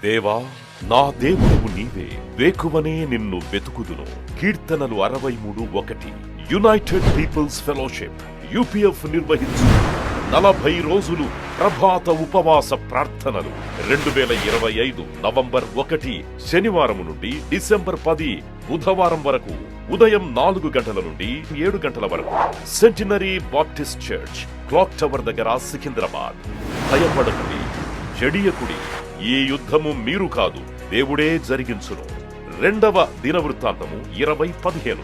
దేవా, నా దేవుడవు నీవే, వేకువనే నిన్ను వెతుకుదును. కీర్తనలు 63:1. యునైటెడ్ పీపుల్స్ ఫెలోషిప్ UPF నిర్వహించు 40 రోజులు ప్రభాత ఉపవాస ప్రార్థనలు 2025 నవంబర్ 1 శనివారం నుండి డిసెంబర్ 10 బుధవారం వరకు ఉదయం 4 గంటల నుండి 7 గంటల వరకు centenary Baptist church, clock tower దగ్గర, సికింద్రాబాద్. భయపడకుడి, జడియకుడి, ఈ యుద్ధము మీరు కాదు, దేవుడే జరిగించును. 2వ దినవృత్తాంతము 20:15.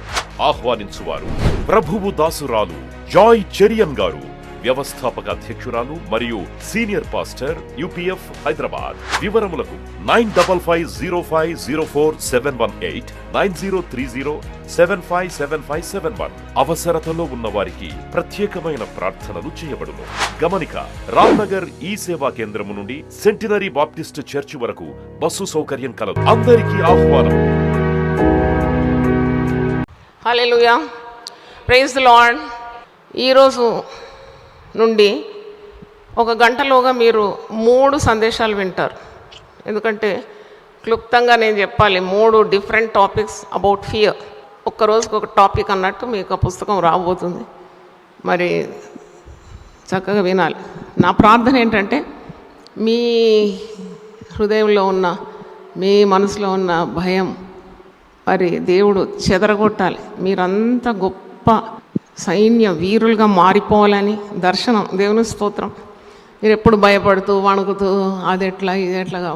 ఆహ్వానించువారు ప్రభువు దాసురాలు జాయ్ చెరియన్ గారు, వ్యవస్థాపక అధ్యక్షురాలు మరియు సీనియర్ పాస్టర్ UPF హైదరాబాద్. వివరములకు 9505047718 9030757571. అవసరతలో ఉన్న వారికి ప్రత్యేకమైన ప్రార్థనలు చేయబడును. గమనిక: రామ్నగర్ ఈ సేవా కేంద్రము నుండి సెంటినరీ బాప్టిస్ట్ చర్చి వరకు బస్సు సౌకర్యం కలదు. అందరికీ ఆహ్వానం. హల్లెలూయా, ప్రైజ్ ది లార్డ్. ఈరోజు నుండి 1 గంటలోగా మీరు 3 సందేశాలు వింటారు. ఎందుకంటే క్లుప్తంగా నేను చెప్పాలి, 3 డిఫరెంట్ టాపిక్స్ అబౌట్ ఫియర్. ఒక్కరోజుకి ఒక టాపిక్ అన్నట్టు మీకు ఆ పుస్తకం రాబోతుంది. మరి చక్కగా వినాలి. నా ప్రార్థన ఏంటంటే మీ హృదయంలో ఉన్న, మీ మనసులో ఉన్న భయం మరి దేవుడు చెదరగొట్టాలి. మీరంతా గొప్ప సైన్య వీరులుగా మారిపోవాలని దర్శనం. దేవుని స్తోత్రం. మీరు ఎప్పుడు భయపడుతూ వణుకుతూ అది ఎట్లా ఇది ఎట్లాగా.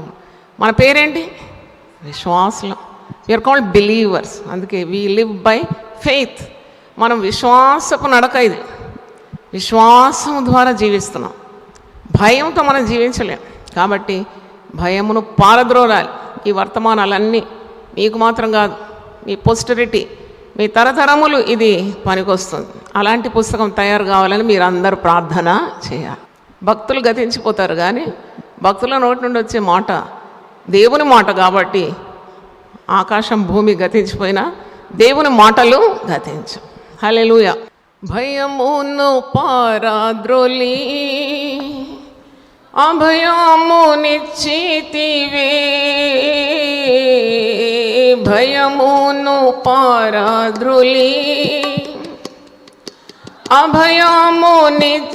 మన పేరేంటి? విశ్వాసులం. We are called believers. అందుకే వీ లివ్ బై ఫెయిత్. మనం విశ్వాసపు నడక ఇది. విశ్వాసం ద్వారా జీవిస్తున్నాం. భయంతో మనం జీవించలేం. కాబట్టి భయమును పారద్రోలాలి. ఈ వర్తమానాలన్నీ మీకు మాత్రం కాదు, మీ పోస్టరిటీ, మీ తరతరములు ఇది పనికొస్తుంది. అలాంటి పుస్తకం తయారు కావాలని మీరు అందరూ ప్రార్థన చేయాలి. భక్తులు గతించిపోతారు, కానీ భక్తుల నోటి నుండి వచ్చే మాట దేవుని మాట. కాబట్టి ఆకాశం భూమి గతించిపోయినా దేవుని మాటలు గతించు. హల్లెలూయా. భయమును పారద్రోలి అభయమునిచ్చితివే, భయమును పారద్రోలి అభయమునిచ్చితివే,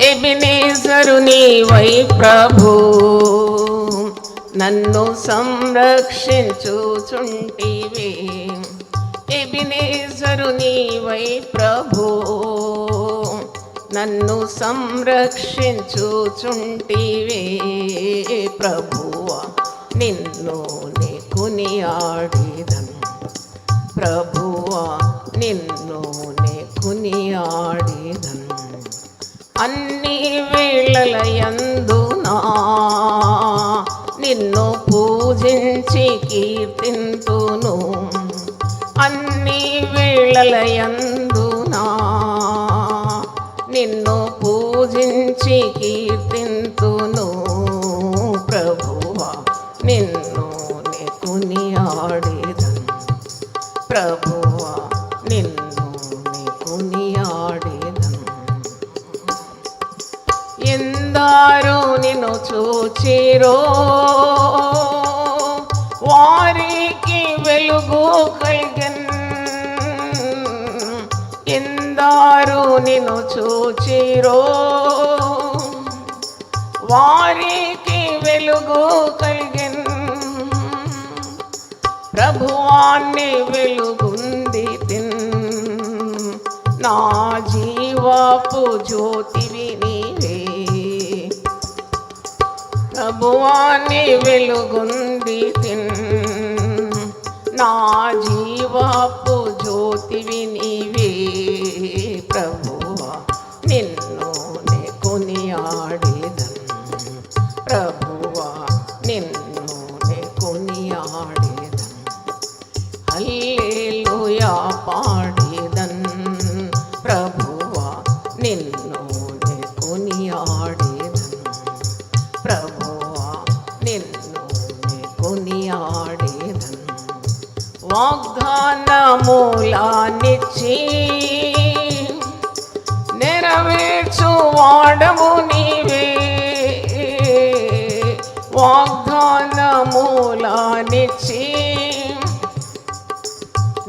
ఎబెనేజరు నీవై ప్రభు నన్ను సంరక్షించుచుంటివే. ఎబెనేజరు నీవై ప్రభు నన్ను సంరక్షించుచుంటివే. ప్రభువా నిన్ను నే కొనియాడెదను, ప్రభువా నిన్ను నే కొనియాడెదను. అన్ని వేళలయందునా నిన్ను పూజించి కీర్తింతును. అన్ని వేళలయందునా నిన్ను పూజించి కీర్తింతును. ప్రభువా నిన్ను నే కొనియాడెదను, ప్రభువా నిన్ను నే కొనియాడెదను. ఎందరో నిన్ను చూచిరో వారికి వెలుగు కలిగెను. ఎందరో నిన్ను చూచిరో వారికి వెలుగు కలిగెను. ప్రభువాన్ని వెలుగుంది నా జీవపు జ్యోతివి నీవే. ప్రభువాన్ని వెలుగుంది నా జీవపు జ్యోతివి నీవే. ప్రభువా నిన్ను నే కొనియాడెదను, ప్రభువా నిన్ను నే కొనియాడెదను. హల్లెలూయా పాడెదను, ప్రభువా నిన్ను నే కొనియాడెదను, ప్రభువా నిన్ను నే కొనియాడెదను. వాగ్దానములనిచ్చి నెరవేర్చు వాడవు నీవే. వాగ్దానములనిచ్చి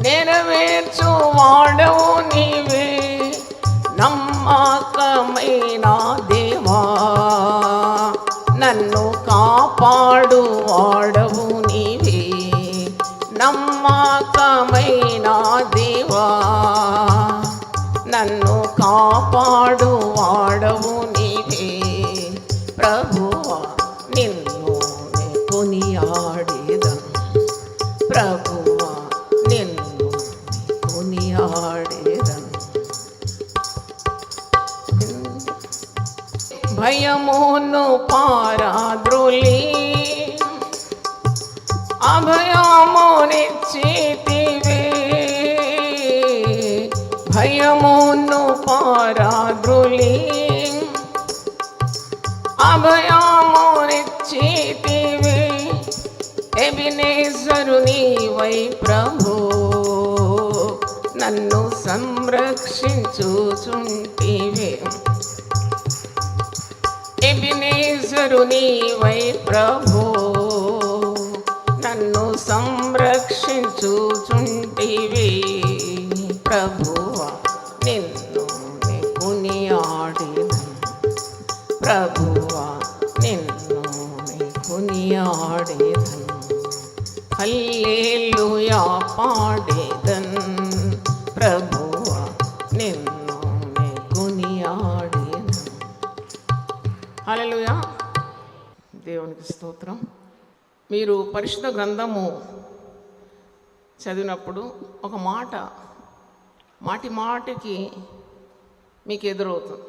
నెరవేర్చు వాడవు నీవే, నమ్మకమైన దేవా. నన్ను కాపాడు వాడవు నీవే, నమ్మకమైన దేవా. నన్ను కాపాడు వాడవు నీవే, ప్రభువా నిన్ను నే కొనియాడేదను, ప్రభువా నిన్ను నే కొనియాడేదను. భయమును పారాద్రోలి అభయమునిచ్చితివే, భయమును పారాద్రోలి అభయమునిచ్చితివే. ఎబినేజరు నీవై ప్రభు, నన్ను సంరక్షించుచుంటివే. ఎబినేజరు నీవై ప్రభు, నన్ను సంరక్షించుచుంటివే. ప్రభువా నిన్ను నే కొనియాడేదను, ప్రభువా నిన్ను నే కొనియాడేదను. హల్లెలూయా పాడేదన్, ప్రభువా నిన్ను నే కొనియాడేదను. హల్లెలూయా. దేవునికి స్తోత్రం. మీరు పరిశుద్ధ గ్రంథము చదివినప్పుడు ఒక మాటి మాటికి మీకు ఎదురవుతుంది.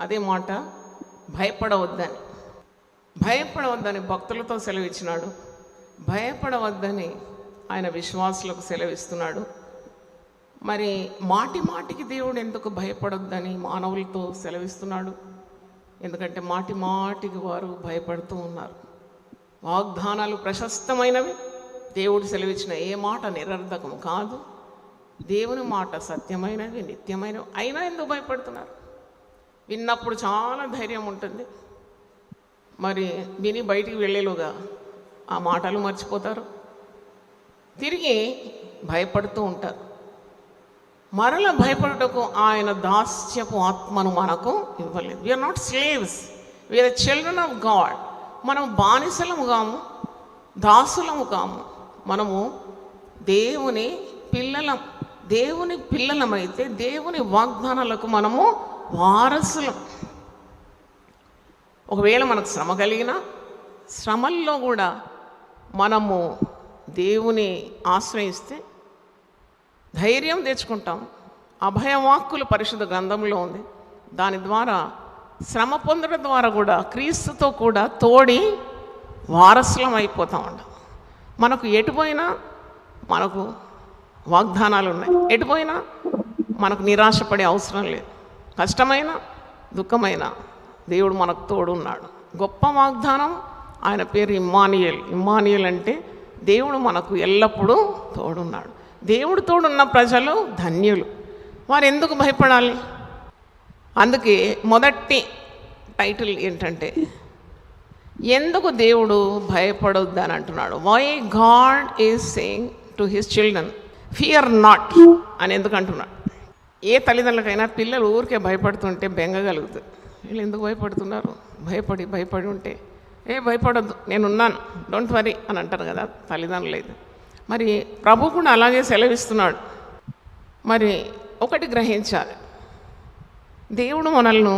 అదే మాట భయపడవద్దని. భయపడవద్దని భక్తులతో సెలవిచ్చినాడు, భయపడవద్దని ఆయన విశ్వాసులకు సెలవిస్తున్నాడు. మరి మాటికి దేవుడు ఎందుకు భయపడొద్దని మానవులతో సెలవిస్తున్నాడు? ఎందుకంటే మాటికి వారు భయపడుతూ ఉన్నారు. వాగ్దానాలు ప్రశస్తమైనవి. దేవుడు సెలవిచ్చిన ఏ మాట నిరర్ధకము కాదు. దేవుని మాట సత్యమైనవి, నిత్యమైనవి. అయినా ఎందుకు భయపడుతున్నారు? విన్నప్పుడు చాలా ధైర్యం ఉంటుంది, మరి విని బయటికి వెళ్ళేలోగా ఆ మాటలు మర్చిపోతారు, తిరిగి భయపడుతూ ఉంటారు. మరల భయపడుటకు ఆయన దాస్యపు ఆత్మను మనకు ఇవ్వలేదు. We're not slaves, we're children of God. మనం బానిసలము కాము, దాసులము కాము. మనము దేవుని పిల్లలం. దేవుని పిల్లలమైతే దేవుని వాగ్దానాలకు మనము వారసులం. ఒకవేళ మనకు శ్రమ కలిగినా, శ్రమల్లో కూడా మనము దేవుని ఆశ్రయిస్తే ధైర్యం తెచ్చుకుంటాం. అభయవాక్కులు పరిశుద్ధ గ్రంథంలో ఉంది. దాని ద్వారా శ్రమ పొందడం ద్వారా కూడా క్రీస్తుతో కూడా తోడి వారసులం అయిపోతామంట. మనకు ఎటుపోయినా మనకు వాగ్దానాలు ఉన్నాయి. ఎటుపోయినా మనకు నిరాశపడే అవసరం లేదు. కష్టమైన దుఃఖమైన దేవుడు మనకు తోడున్నాడు. గొప్ప వాగ్దానం ఆయన పేరు ఇమ్మానుయేల్. ఇమ్మానుయేల్ అంటే దేవుడు మనకు ఎల్లప్పుడూ తోడున్నాడు. దేవుడు తోడున్న ప్రజలు ధన్యులు. వారు ఎందుకు భయపడాలి? అందుకే మొదటి టైటిల్ ఏంటంటే ఎందుకు దేవుడు భయపడొద్దు అని అంటున్నాడు. Why God is saying to his children fear not అని ఎందుకు అంటున్నాడు? ఏ తల్లిదండ్రులకైనా పిల్లలు ఊరికే భయపడుతుంటే బెంగ కలుగుతుంది. వీళ్ళు ఎందుకు భయపడుతున్నారు? భయపడి ఉంటే భయపడొద్దు, నేనున్నాను, డోంట్ వరీ అని అంటారు కదా తల్లిదండ్రులు అయితే. మరి ప్రభు కూడా అలాగే సెలవిస్తున్నాడు. మరి ఒకటి గ్రహించాలి, దేవుడు మనల్ని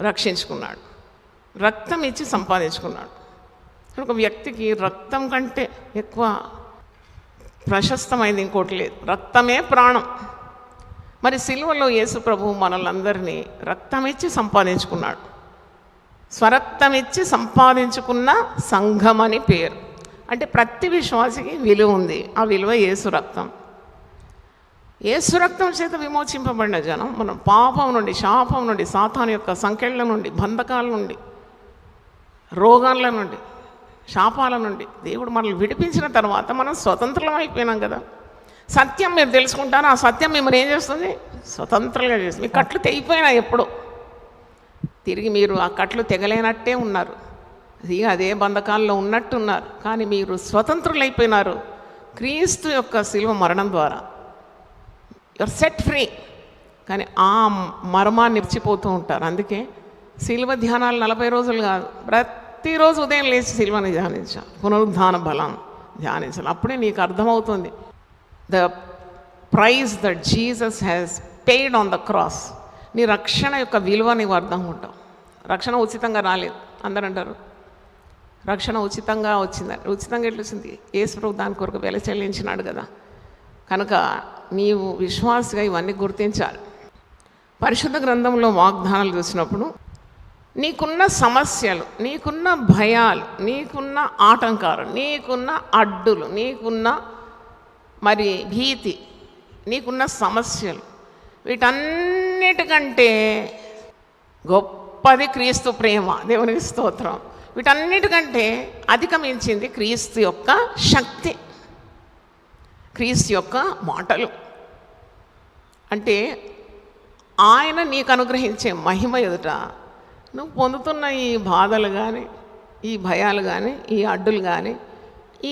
రక్షించుకున్నాడు, రక్తం ఇచ్చి సంపాదించుకున్నాడు. ఒక వ్యక్తికి రక్తం కంటే ఎక్కువ ప్రశస్తమైంది ఇంకోటి లేదు. రక్తమే ప్రాణం. మరి సిలువలో యేసు ప్రభు మనల్ని రక్తం ఇచ్చి సంపాదించుకున్నాడు. స్వరక్తం ఇచ్చి సంపాదించుకున్న సంఘం అని పేరు. అంటే ప్రతి విశ్వాసికి విలువ ఉంది. ఆ విలువ యేసు రక్తం. యేసు రక్తం చేత విమోచింపబడిన జనం మనం పాపం నుండి, శాపం నుండి, సాతాను యొక్క సంకెళ్ళ నుండి, బంధకాల నుండి, రోగాల నుండి, శాపాల నుండి దేవుడు మనల్ని విడిపించిన తర్వాత మనం స్వతంత్రం అయిపోయినాం కదా. సత్యం మీరు తెలుసుకుంటారు. ఆ సత్యం మిమ్మల్ని ఏం చేస్తుంది? స్వతంత్రంగా చేస్తుంది. మీ కట్లు తెగిపోయినా ఎప్పుడో తిరిగి మీరు ఆ కట్లు తెగలేనట్టే ఉన్నారు. అదే బంధకాల్లో ఉన్నట్టున్నారు, కానీ మీరు స్వతంత్రులైపోయినారు క్రీస్తు యొక్క శిలువ మరణం ద్వారా. You're set free. కానీ ఆ మర్మాన్ని మర్చిపోతూ ఉంటారు. అందుకే శిలువ ధ్యానాలు 40 రోజులు కాదు, ప్రతిరోజు ఉదయం లేచి శిలువని ధ్యానించాలి, పునరుద్ధాన బలం ధ్యానించాలి. అప్పుడే నీకు అర్థమవుతుంది the price that Jesus has paid on the cross. నీ రక్షణ యొక్క విలువ నీకు అర్థం ఉంటావు. రక్షణ ఉచితంగా రాలేదు. అందరూ అంటారు రక్షణ ఉచితంగా వచ్చిందని. ఉచితంగా ఎట్లా వచ్చింది? యేసు ప్రభు దాని కొరకు వెల చెల్లించినాడు కదా. కనుక నీవు విశ్వాసగా ఇవన్నీ గుర్తించాలి. పరిశుద్ధ గ్రంథంలో వాగ్దానాలు చూసినప్పుడు నీకున్న సమస్యలు, నీకున్న భయాలు, నీకున్న ఆటంకాలు, నీకున్న అడ్డులు, నీకున్న మరి భీతి, నీకున్న సమస్యలు, వీటన్నిటికంటే గొప్పది క్రీస్తు ప్రేమ. దేవునికి స్తోత్రం. వీటన్నిటికంటే అధిగమించింది క్రీస్తు యొక్క శక్తి, క్రీస్తు యొక్క మాటలు. అంటే ఆయన నీకు అనుగ్రహించే మహిమ ఎదుట నువ్వు పొందుతున్న ఈ బాధలు కానీ, ఈ భయాలు కానీ, ఈ అడ్డులు కానీ, ఈ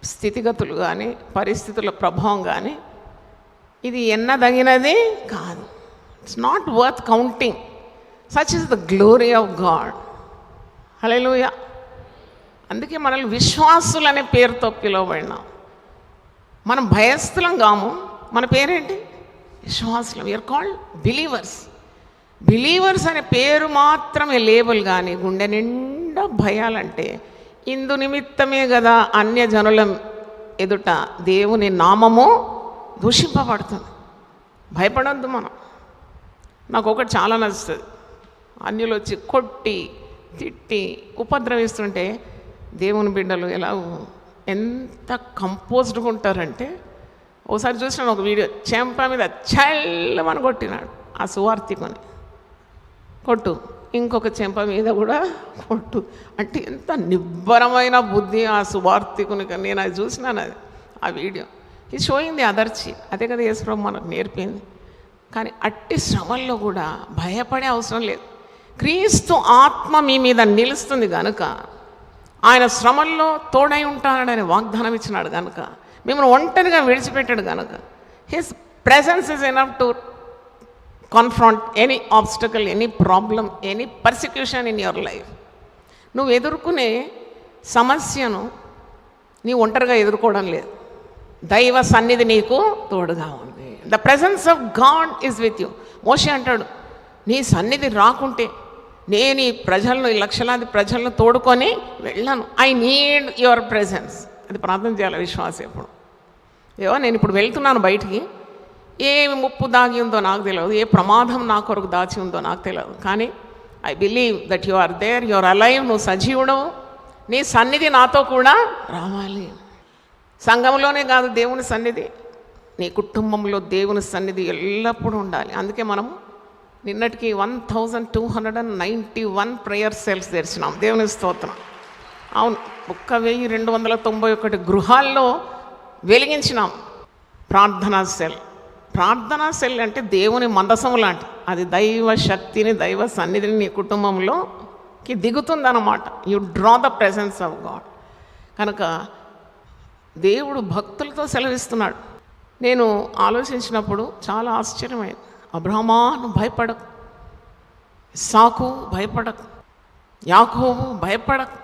స్థితిగతులు కానీ, పరిస్థితుల ప్రభావం కానీ ఇది ఎన్నదగినది కాదు. It's not worth counting. Such is the glory of God. హల్లెలూయా. అందుకే మనల్ని విశ్వాసులు అనే పేరుతో పిలువబడినాం. మనం భయస్థులం కాము. మన పేరేంటి? విశ్వాసులం. We are called believers. బిలీవర్స్ అనే పేరు మాత్రమే లేబుల్. కానీ గుండె నిండా భయాలంటే ఇందు నిమిత్తమే కదా అన్యజనుల ఎదుట దేవుని నామము దూషింపబడుతుంది. భయపడొద్దు మనం. నాకు ఒకటి చాలా నచ్చుతుంది. అన్యులు వచ్చి కొట్టి తిట్టి ఉపద్రవిస్తుంటే దేవుని బిడ్డలు ఎలా ఎంత కంపోజ్డ్గా ఉంటారంటే, ఒకసారి చూసినాను ఒక వీడియో, చెంప మీద చల్లమని కొట్టినాడు ఆ సువార్థికుని. కొట్టు, ఇంకొక చెంప మీద కూడా కొట్టు. అంటే ఎంత నిబ్బరమైన బుద్ధి ఆ సువార్థికునికి. నేను అది చూసినాను, అది ఆ వీడియో. ఇది షోయింగ్ ది అదర్ చీట్. అదే కదా యేసు ప్రభు మనకు నేర్పింది. కానీ అట్టి శ్రమల్లో కూడా భయపడే అవసరం లేదు. క్రీస్తు ఆత్మ మీ మీద నిలుస్తుంది కనుక, ఆయన శ్రమల్లో తోడై ఉంటానని వాగ్దానం ఇచ్చినాడు కనుక, మిమ్మల్ని ఒంటరిగా విడిచిపెట్టాడు కనుక, his presence is enough to confront any obstacle, any problem, any persecution in your life. నువ్వు ఎదుర్కొనే సమస్యను నీ ఒంటరిగా ఎదుర్కోవడం లేదు. దైవ సన్నిధి నీకు తోడుగా ఉంది. The presence of God is with you. మోషే అంటాడు, నీ సన్నిధి రాకుంటే నేను ఈ ప్రజలను, ఈ లక్షలాది ప్రజలను తోడుకొని వెళ్ళాను. I need your presence. అది ప్రార్థన చేయాలి విశ్వాసం ఎప్పుడు. ఏవో నేను ఇప్పుడు వెళ్తున్నాను బయటికి, ఏ ముప్పు దాగి ఉందో నాకు తెలియదు, ఏ ప్రమాదం నా కొరకు దాచి ఉందో నాకు తెలియదు, కానీ I believe that you are there, you are alive. నువ్వు సజీవుడవు. నీ సన్నిధి నాతో కూడా రావాలి. సంఘంలోనే కాదు, దేవుని సన్నిధి నీ కుటుంబంలో దేవుని సన్నిధి ఎల్లప్పుడూ ఉండాలి. అందుకే మనం నిన్నటికి 1291 ప్రేయర్ సెల్స్ తెరిచినాం. దేవుని స్తోత్రం. అవును, 1291 గృహాల్లో వెలిగించినాం ప్రార్థనా సెల్. ప్రార్థనా సెల్ అంటే దేవుని మందసం లాంటి. అది దైవ శక్తిని, దైవ సన్నిధిని నీ కుటుంబంలోకి దిగుతుందన్నమాట. You draw the presence of God. కనుక దేవుడు భక్తులతో సెలవిస్తున్నాడు. నేను ఆలోచించినప్పుడు చాలా ఆశ్చర్యమైంది. అబ్రహమా నువ్వు భయపడకు, ఇస్సాకు భయపడకు, యాకోబు భయపడకు,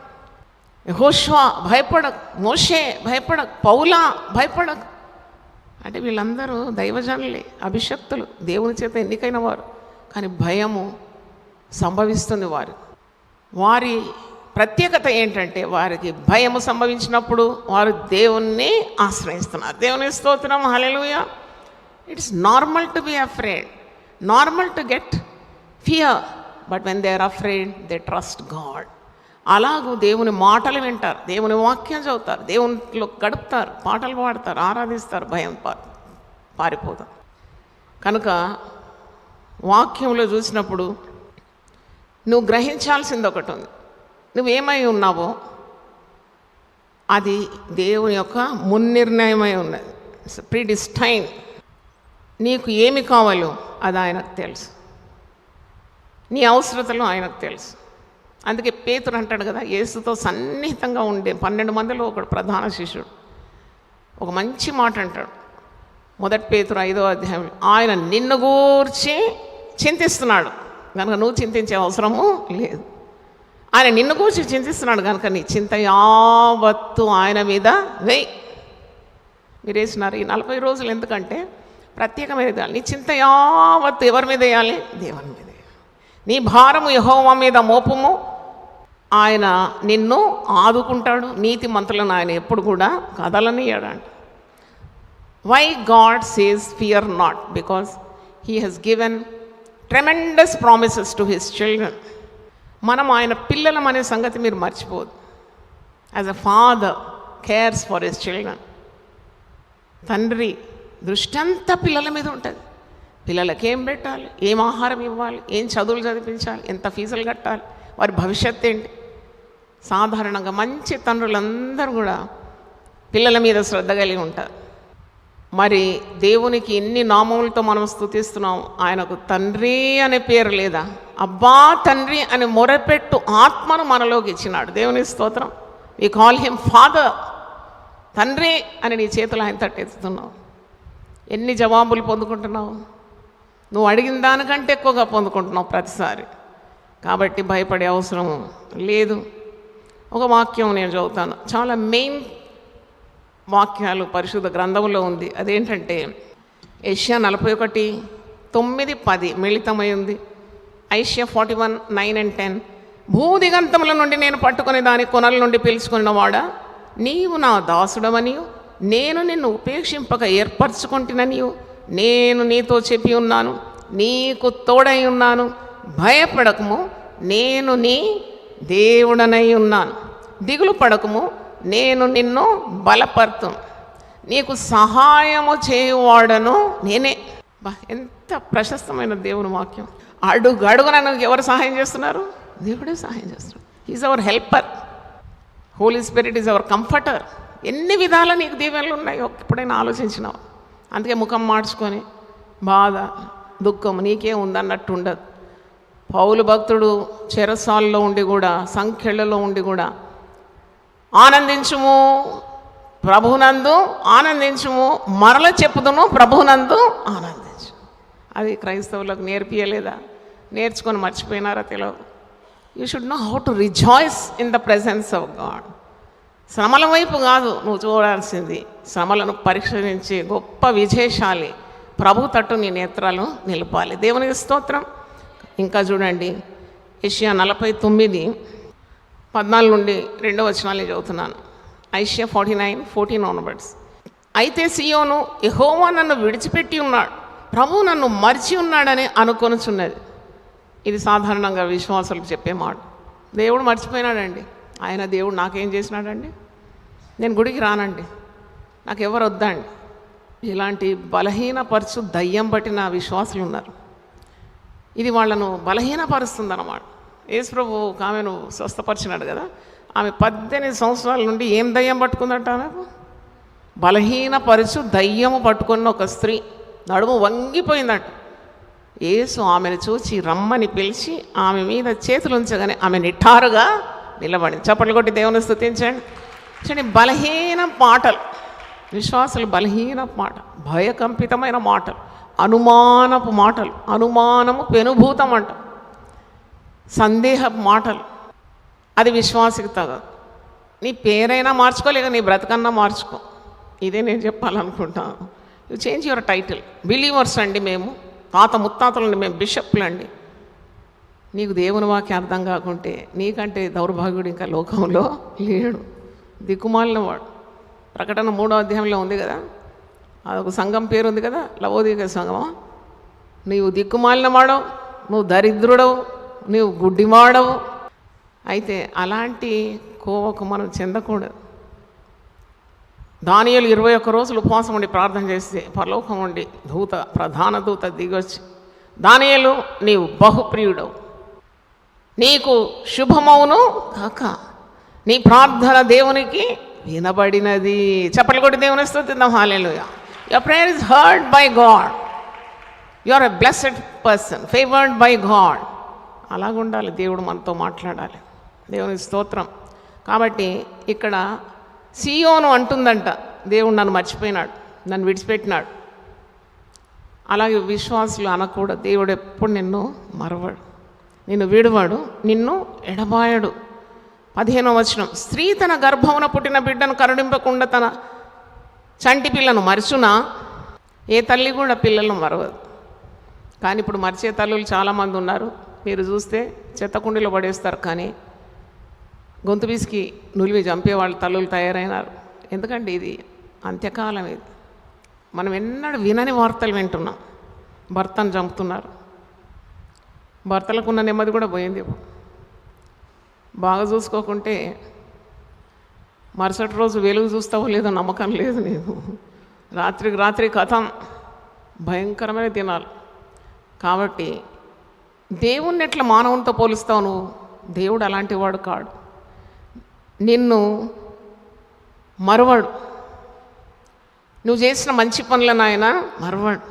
యెహోషువ భయపడకు, మోషే భయపడకు, పౌలా భయపడకు. అంటే వీళ్ళందరూ దైవజనులే, అభిషక్తులు, దేవుని చేత ఎన్నికైన వారు. కానీ భయము సంభవిస్తుంది వారి ప్రత్యేకత ఏంటంటే, వారికి భయము సంభవించినప్పుడు వారు దేవుణ్ణి ఆశ్రయిస్తున్నారు. దేవుని స్తోత్రం. హల్లెలూయా. It's normal to be afraid, normal to get fear, but when they are afraid they trust God. అలాగూ దేవుని మాటలు వింటారు, దేవుని వాక్యం చదువుతారు, దేవునిలో గడుపుతారు, పాటలు పాడతారు, ఆరాధిస్తారు, భయం పారిపోతారు. కనుక వాక్యంలో చూసినప్పుడు నువ్వు గ్రహించాల్సింది ఒకటి ఉంది. నువ్వేమై ఉన్నావో అది దేవుని యొక్క మున్నిర్ణయమై ఉన్నది. ప్రీడిస్టైన్. నీకు ఏమి కావాలో అది ఆయనకు తెలుసు. నీ అవసరతలు ఆయనకు తెలుసు. అందుకే పేతురు అంటాడు కదా, యేసుతో సన్నిహితంగా ఉండే 12 మందిలో ఒకడు ప్రధాన శిష్యుడు. ఒక మంచి మాట అంటాడు, మొదటి పేతురు 5వ అధ్యాయంలో, ఆయన నిన్ను గూర్చి చింతిస్తున్నాడు కనుక నువ్వు చింతించే అవసరము లేదు. ఆయన నిన్ను గూర్చి చింతిస్తున్నాడు కనుక నీ చింత యావత్తు ఆయన మీద వేయి. మీరు వేసినారు ఈ 40 రోజులు ఎందుకంటే ప్రత్యేకమైన వేయాలి. నీ చింత యావత్తు ఎవరి మీద వేయాలి? దేవుని మీద. నీ భారము యెహోవా మీద మోపుము, ఆయన నిన్ను ఆదుకుంటాడు. నీతిమంతులను ఆయన ఎప్పుడు కూడా కదలనియడంట. Why God says fear not? Because he has given tremendous promises to his children. మనం ఆయన పిల్లలం అనే సంగతి మీరు మర్చిపోదు. As a father cares for his children. తండ్రి దృష్టి అంతా పిల్లల మీద ఉంటుంది. పిల్లలకి ఏం పెట్టాలి, ఏం ఆహారం ఇవ్వాలి, ఏం చదువులు చదివించాలి, ఎంత ఫీజులు కట్టాలి, వారి భవిష్యత్తు ఏంటి. సాధారణంగా మంచి తండ్రులందరూ కూడా పిల్లల మీద శ్రద్ధ కలిగి ఉంటారు. మరి దేవునికి ఎన్ని నామములతో మనం స్తుతిస్తున్నాం. ఆయనకు తండ్రి అనే పేరు లేదా? అబ్బా తండ్రి అని మొరపెట్టు ఆత్మను మనలోకి ఇచ్చినాడు. దేవుని స్తోత్రం. We call him father. తండ్రి అని నీ చేతులు ఆయన తట్టెత్తుతున్నావు. ఎన్ని జవాబులు పొందుకుంటున్నావు? నువ్వు అడిగిన దానికంటే ఎక్కువగా పొందుకుంటున్నావు ప్రతిసారి. కాబట్టి భయపడే అవసరం లేదు. ఒక వాక్యం నేను చదువుతాను, చాలా మెయిన్ వాక్యాలు పరిశుద్ధ గ్రంథంలో ఉంది. అదేంటంటే యెషయా 41:9-10 మిళితమై ఉంది. ఐషియా 41:9-10. భూదిగంతముల నుండి నేను పట్టుకుని దాని కొనల నుండి పిలుచుకున్నవాడా, నీవు నా దాసుడవనియు నేను నిన్ను ఉపేక్షింపక ఏర్పరచుకుంటుననియు నేను నీతో చెప్పి ఉన్నాను. నీకు తోడై ఉన్నాను, భయపడకము, నేను నీ దేవుడనై ఉన్నాను. దిగులు పడకము, నేను నిన్ను బలపరుతును. నీకు సహాయము చేయువాడను నేనే. ఎంత ప్రశస్తమైన దేవుని వాక్యం. అడుగడుగున నాకు ఎవరు సహాయం చేస్తున్నారు? దేవుడే సహాయం చేస్తున్నారు. Is our helper. Holy Spirit is our comforter. ఎన్ని విధాల నీకు దీవెనలు ఉన్నాయో ఎప్పుడైనా ఆలోచించినావు? అందుకే ముఖం మార్చుకొని బాధ దుఃఖం నీకే ఉందన్నట్టు ఉండదు. పౌలు భక్తుడు చెరసాల్లో ఉండి కూడా, సంఖ్యలలో ఉండి కూడా, ఆనందించుము ప్రభునందు ఆనందించుము, మరల చెప్పుదును ప్రభునందు ఆనందించు. అది క్రైస్తవులకు నేర్పియలేదా? నేర్చుకొని మర్చిపోయినారా? తెలియదు. You should know how to rejoice in the presence of God. శ్రమల వైపు కాదు నువ్వు చూడాల్సింది, శ్రమలను పరిష్కరించే గొప్ప విశేషాలి ప్రభు తట్టు నీ నేత్రాలు నిలపాలి. దేవునికి స్తోత్రం. ఇంకా చూడండి, యెషయా 49:14 నుండి 2వ వచనాలు చదువుతున్నాను. ఐషియా 49:14 ఆన్వర్డ్స్. అయితే సియోను యెహోవా నన్ను విడిచిపెట్టి ఉన్నాడు, ప్రభు నన్ను మర్చి ఉన్నాడని అనుకొనుచున్నది. ఇది సాధారణంగా విశ్వాసులకు చెప్పే మాట. దేవుడు మర్చిపోయినాడండి. ఆయన దేవుడు నాకేం చేసినాడండి? నేను గుడికి రానండి, నాకు ఎవరు వద్దండి. ఇలాంటి బలహీనపరచు దయ్యం పట్టిన విశ్వాసులు ఉన్నారు. ఇది వాళ్ళను బలహీనపరుస్తుందన్నమాట. యేసు ప్రభు ఆమెను స్వస్థపరిచినాడు కదా, ఆమె 18 సంవత్సరాల నుండి ఏం దయ్యం పట్టుకుందంట? ఆమెకు బలహీనపరచు దయ్యము పట్టుకున్న ఒక స్త్రీ నడుము వంగిపోయిందట. యేసు ఆమెను చూచి రమ్మని పిలిచి ఆమె మీద చేతులు ఉంచగానే ఆమె నిఠారుగా నిలబడింది. చప్పట్లు కొట్టి దేవుని స్తుతించండి. చూడండి, బలహీన మాటలు, విశ్వాసులు బలహీన మాట, భయకంపితమైన మాటలు, అనుమానపు మాటలు, అనుమానము పెనుభూతం అంట, సందేహ మాటలు, అది విశ్వాసికి తగదు. నీ పేరైనా మార్చుకోలేక నీ బ్రతకన్నా మార్చుకో. ఇదే నేను చెప్పాలనుకుంటాను. You change your title. Believers అండి మేము, తాత ముత్తాతలండి మేము, బిషప్లు అండి. నీకు దేవుని వాక్యం అర్థం కాకుంటే నీకంటే దౌర్భాగ్యుడు ఇంకా లోకంలో లేడు. దిక్కుమాలిన వాడు. ప్రకటన 3వ అధ్యాయంలో ఉంది కదా, అదొక సంఘం పేరు ఉంది కదా, లవోదిక సంఘం. నీవు దిక్కుమాలిన వాడవు, నువ్వు దరిద్రుడవు, నీవు గుడ్డివాడవు. అయితే అలాంటి కోవకు మనం చెందకూడదు. దానియేలు 21 రోజులు ఉపవాసం ఉండి ప్రార్థన చేస్తే పరలోకం ఉండి ప్రధాన దూత దిగొచ్చి, దానియేలు నీవు బహుప్రియుడవు, నీకు శుభమవును కాక, నీ ప్రార్థన దేవునికి వినబడినది. చప్పట్లు కొట్టి దేవుని స్తుతిద్దాం. హల్లెలూయా. Your prayer is heard by God. You are a blessed person, favoured by God. అలాగుండాలి. దేవుడు మనతో మాట్లాడాలి. దేవుని స్తోత్రం. కాబట్టి ఇక్కడ సీయోను అంటుందంట, దేవుడు నన్ను మర్చిపోయినాడు, నన్ను విడిచిపెట్టినాడు. అలాగే విశ్వాసులు అనకూడదు, దేవుడు ఎప్పుడు నిన్ను మరవడు, నిన్ను విడువాడు, నిన్ను ఎడబాయడు. 15వ వచనం, స్త్రీ తన గర్భమున పుట్టిన బిడ్డను కరుణింపకుండా తన చంటి పిల్లను మరచునా? ఏ తల్లి కూడా పిల్లలను మరవదు. కానీ ఇప్పుడు మరిచే తల్లులు చాలామంది ఉన్నారు. మీరు చూస్తే చెత్తకుండీలో పడేస్తారు, కానీ గొంతు పిసికి నులివి చంపే వాళ్ళు తల్లులు తయారైనారు. ఎందుకంటే ఇది అంత్యకాలం. ఇది మనం ఎన్నడూ వినని వార్తలు వింటున్నాం. భర్తను చంపుతున్నారు, భర్తలకున్న నెమ్మది కూడా పోయింది. బాగా చూసుకోకుంటే మరుసటి రోజు వెలుగు చూస్తావో లేదో నమ్మకం లేదు. నేను రాత్రికి రాత్రి కథం, భయంకరమైన దినాలు. కాబట్టి దేవుణ్ణి ఎట్లా మానవునితో పోలుస్తావు నువ్వు? దేవుడు అలాంటి వాడు కాడు, నిన్ను మరవడు. నువ్వు చేసిన మంచి పనులను ఆయన మరవడు,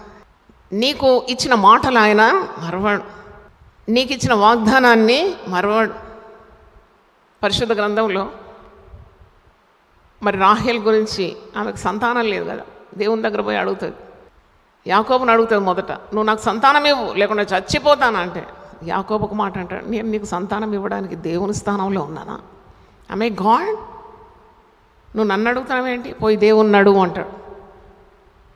నీకు ఇచ్చిన మాటలు ఆయన మరవడు, నీకు ఇచ్చిన వాగ్దానాన్ని మరవడు. పరిశుద్ధ గ్రంథంలో మరి రాహేల్ గురించి, ఆమెకు సంతానం లేదు కదా, దేవుని దగ్గర పోయి అడుగుతుంది. యాకోబుని అడుగుతుంది మొదట, నువ్వు నాకు సంతానం ఇవ్వు లేకుండా చచ్చిపోతానంటే, యాకోబుకు మాట అంటాడు, నేను నీకు సంతానం ఇవ్వడానికి దేవుని స్థానంలో ఉన్నానా? ఆమె గాడ్, నువ్వు నన్ను అడుగుతావేంటి? పోయి దేవుణ్ణి అడుగు అంటాడు.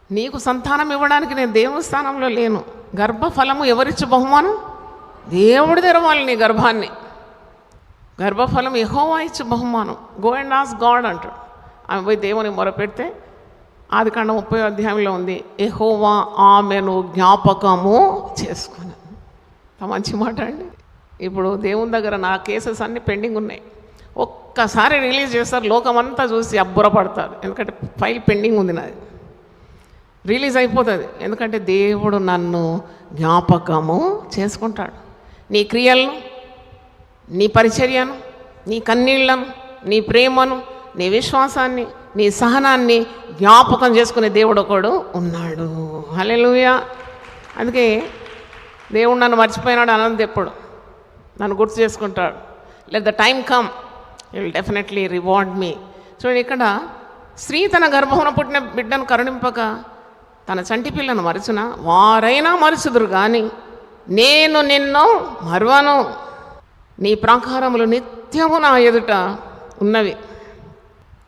నీకు సంతానం ఇవ్వడానికి నేను దేవుని స్థానంలో లేను. గర్భఫలము ఎవరిచ్చు బహుమానం? దేవుడు తెరవాలి నీ గర్భాన్ని. గర్భఫలం యెహోవా ఇచ్చు బహుమానం. గో అండ్ ఆస్క్ గాడ్ అంటాడు. ఆమె పోయి దేవుని మొరపెడితే ఆదికాండం 30వ అధ్యాయంలో ఉంది, యెహోవా ఆమెను జ్ఞాపకము చేసుకుని. మంచి మాట అండి. ఇప్పుడు దేవుని దగ్గర నా కేసెస్ అన్నీ పెండింగ్ ఉన్నాయి. ఒక్కసారి రిలీజ్ చేస్తారు, లోకమంతా చూసి అబ్బురపడతారు. ఎందుకంటే ఫైల్ పెండింగ్ ఉంది నాది, రిలీజ్ అయిపోతుంది. ఎందుకంటే దేవుడు నన్ను జ్ఞాపకము చేసుకుంటాడు. నీ క్రియలను, నీ పరిచర్యను, నీ కన్నీళ్లను, నీ ప్రేమను, నీ విశ్వాసాన్ని, నీ సహనాన్ని జ్ఞాపకం చేసుకునే దేవుడు ఒకడు ఉన్నాడు. హల్లెలూయా. అందుకే దేవుడు నన్ను మర్చిపోయినాడు అనంది, ఎప్పుడు నన్ను గుర్తు చేసుకుంటాడు. Let the time come, he will definitely reward me. చూడండి, ఇక్కడ స్త్రీ తన గర్భమున పుట్టిన బిడ్డను కరుణింపక తన చంటి పిల్లను మరచున? వారైనా మరుచుదురు కానీ నేను నిన్ను మరువను. నీ ప్రాకారములు నిత్యము నా ఎదుట ఉన్నవి.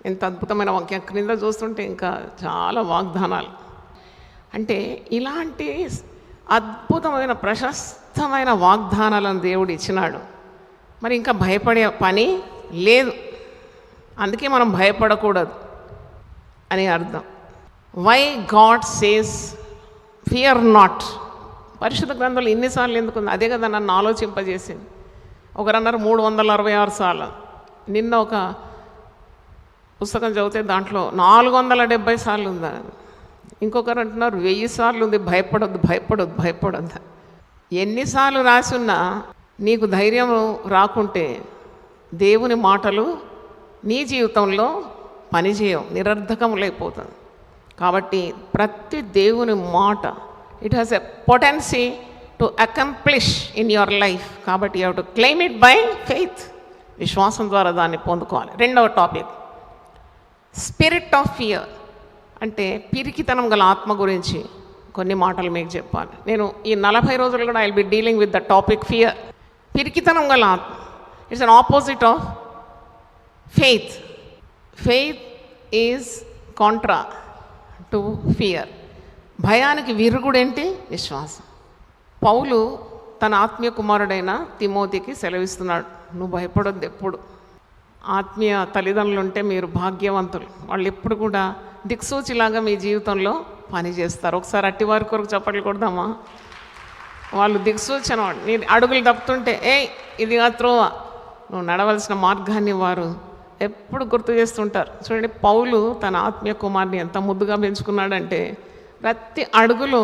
ఎంత అద్భుతమైన వాక్యం. క్రింద చూస్తుంటే ఇంకా చాలా వాగ్దానాలు. అంటే ఇలాంటి అద్భుతమైన ప్రశస్తమైన వాగ్దానాలను దేవుడు ఇచ్చినాడు. మరి ఇంకా భయపడే పని లేదు. అందుకే మనం భయపడకూడదు అని అర్థం. Why God says fear not. పరిశుద్ధ గ్రంథంలో ఇన్నిసార్లు ఎందుకుంది? అదే కదా నన్ను ఆలోచింపజేసింది. ఒకరన్నారు 366 సార్లు. నిన్న ఒక పుస్తకం చదివితే దాంట్లో 470 సార్లు ఉందా. ఇంకొకరు అంటున్నారు 1000 సార్లు ఉంది. భయపడొద్దు, భయపడొద్దు, భయపడొద్దు. ఎన్నిసార్లు రాసి ఉన్నా నీకు ధైర్యం రాకుంటే దేవుని మాటలు నీ జీవితంలో పనిచేయవు, నిరర్ధకములైపోతుంది. కాబట్టి ప్రతి దేవుని మాట, it has a potency to accomplish in your life. కాబట్టి you have to claim it by faith. విశ్వాసం ద్వారా దాన్ని పొందుకోవాలి. రెండవ టాపిక్, స్పిరిట్ ఆఫ్ ఫియర్. అంటే పిరికితనం గల ఆత్మ గురించి కొన్ని మాటలు మీకు చెప్పాలి. నేను ఈ 40 రోజులు కూడా I will be dealing with the topic fear. పిరికితనం గల ఆత్మ, it's an opposite of faith. Faith is Contra to fear. భయానికి విరుగుడేంటి? విశ్వాసం. పౌలు తన ఆత్మీయ కుమారుడైన తిమోతికి సెలవిస్తున్నాడు, నువ్వు భయపడొద్దు ఎప్పుడు. ఆత్మీయ తల్లిదండ్రులు ఉంటే మీరు భాగ్యవంతులు. వాళ్ళు ఎప్పుడు కూడా దిక్సూచిలాగా మీ జీవితంలో పనిచేస్తారు. ఒకసారి అట్టివారి కొరకు చప్పట్లు కొడదామా? వాళ్ళు దిక్సూచన. నీ అడుగులు తప్పుతుంటే ఇది త్రోవ, నువ్వు నడవలసిన మార్గాన్ని వారు ఎప్పుడు గుర్తు చేస్తుంటారు. చూడండి, పౌలు తన ఆత్మీయ కుమార్ని ఎంత ముద్దుగా పెంచుకున్నాడంటే ప్రతి అడుగులో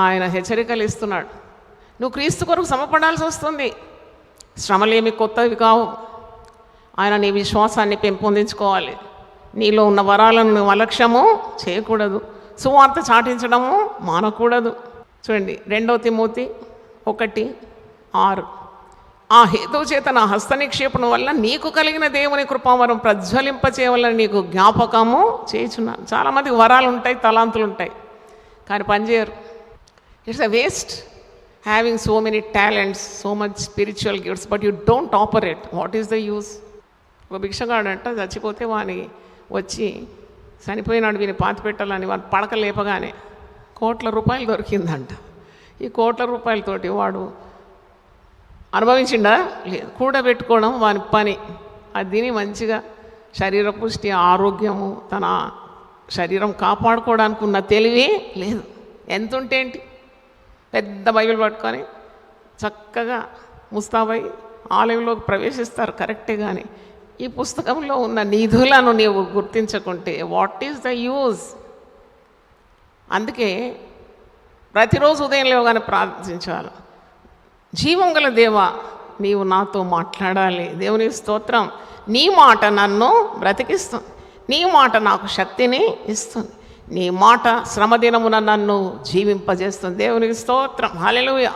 ఆయన హెచ్చరికలు ఇస్తున్నాడు. నువ్వు క్రీస్తు కొరకు సమపడాల్సి వస్తుంది. శ్రమలేమి కొత్తవి కావు. ఆయన నీ విశ్వాసాన్ని పెంపొందించుకోవాలి. నీలో ఉన్న వరాలను నువ్వు అలక్ష్యము చేయకూడదు. సువార్త చాటించడము మానకూడదు. చూడండి, 2 తిమోతి 1:6, ఆ హేతువు చేత నా హస్త నిక్షేపణ వల్ల నీకు కలిగిన దేవుని కృపావరం ప్రజ్వలింపచేయవలని నీకు జ్ఞాపకము చేయుచున్నాను. చాలామందికి వరాలు ఉంటాయి, తలాంతులు ఉంటాయి, కానీ పనిచేయరు. It's a waste having so many talents, so much spiritual gifts, but you don't operate. What is the use? ఒక భిక్షగాడంట చచ్చిపోతే వాని వచ్చి చనిపోయినాడు వీని పాతి పెట్టాలని వాని పడక లేపగానే ₹1,00,00,000 దొరికిందంట. ఈ ₹1,00,00,000తోటి వాడు అనుభవించిండా? లేదు. కూడబెట్టుకోవడం వాని పని. అది తిని మంచిగా శరీర పుష్టి, ఆరోగ్యము, తన శరీరం కాపాడుకోవడానికి ఉన్న తెలివి లేదు. ఎంత ఉంటే ఏంటి? పెద్ద బైబిల్ పట్టుకొని చక్కగా ముస్తాబై ఆలయంలోకి ప్రవేశిస్తారు, కరెక్టే. కానీ ఈ పుస్తకంలో ఉన్న నిధులను నీవు గుర్తించకుంటే వాట్ ఈస్ ద యూజ్? అందుకే ప్రతిరోజు ఉదయం లేవగానే ప్రార్థించాలి, జీవం గల దేవా నీవు నాతో మాట్లాడాలి. దేవుని స్తోత్రం. నీ మాట నన్ను బ్రతికిస్తుంది, నీ మాట నాకు శక్తిని ఇస్తుంది, నీ మాట శ్రమదినమున నన్ను జీవింపజేస్తుంది. దేవునికి స్తోత్రం. హల్లెలూయా.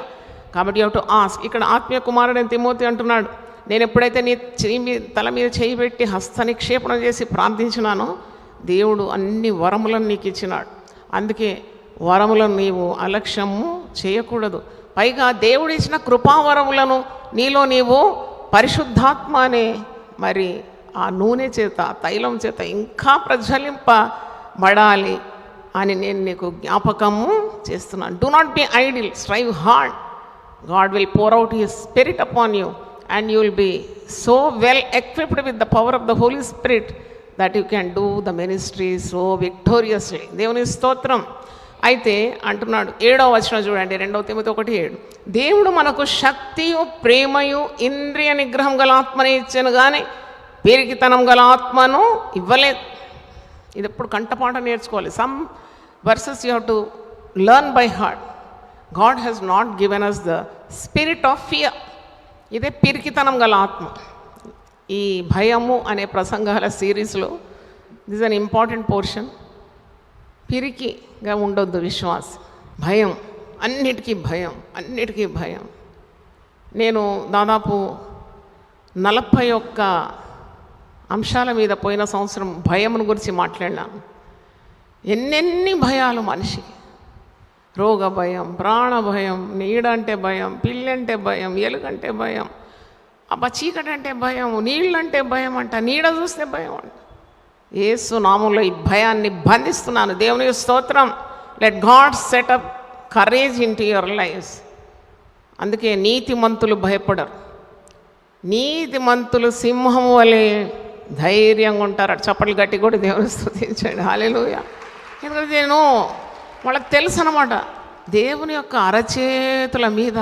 కాబట్టి యు హావ్ టు ఆస్క్. ఇక్కడ ఆత్మీయ కుమారుడైన తిమోతి అంటున్నాడు, నేను ఎప్పుడైతే నీ తల మీద చేయి పెట్టి హస్త నిక్షేపణ చేసి ప్రార్థించినానో దేవుడు అన్ని వరములను నీకు ఇచ్చినాడు. అందుకే వరములను నీవు అలక్ష్యము చేయకూడదు. పైగా దేవుడు ఇచ్చిన కృపావరములను నీలో నీవు పరిశుద్ధాత్మ అనే మరి ఆ నూనె చేత, తైలం చేత ఇంకా ప్రజ్వలింపబడాలి అని నేను నీకు జ్ఞాపకము చేస్తున్నాను. Do not be idle, strive hard. God will pour out his spirit upon you and you will be so well equipped with the power of the Holy Spirit that you can do the ministry so victoriously. దేవుని స్తోత్రం. అయితే అంటున్నాడు 7వ వచనం చూడండి, 2 Timothy 1:7. దేవుడు మనకు శక్తియు ప్రేమయు ఇంద్రియ నిగ్రహం గల ఆత్మని ఇచ్చాను కానీ పేరికితనం గల ఆత్మను ఇవ్వలేదు. ఇది ఎప్పుడు కంటపాట నేర్చుకోవాలి. Some verses you have to learn by heart. God has not given us the spirit of fear. ఇదే పిరికితనం గల ఆత్మ. ఈ భయము అనే ప్రసంగాల సిరీస్లో దిస్ అన్ ఇంపార్టెంట్ పోర్షన్. పిరికిగా ఉండొద్దు విశ్వాసం. భయం, అన్నిటికీ భయం, అన్నిటికీ భయం. నేను దాదాపు 41 అంశాల మీద పోయిన సంవత్సరం భయమును గురించి మాట్లాడినాను. ఎన్నెన్ని భయాలు మనిషికి. రోగ భయం, ప్రాణ భయం, నీడంటే భయం, పిల్లంటే భయం, ఎలుగంటే భయం, అబ్బా చీకటి అంటే భయం, నీళ్ళంటే భయం అంట, నీడ చూస్తే భయం అంట. యేసు నామంలో ఈ భయాన్ని బంధిస్తున్నాను. దేవుని స్తోత్రం. Let God set up courage in to your lifes. అందుకే నీతిమంతులు భయపడరు. నీతిమంతులు సింహం వలె ధైర్యంగా ఉంటారు. చప్పట్లు గట్టి కూడా దేవుని స్తుతించండి. హల్లెలూయా. ఎందుకంటే నేను వాళ్ళకి తెలుసు అన్నమాట, దేవుని యొక్క అరచేతుల మీద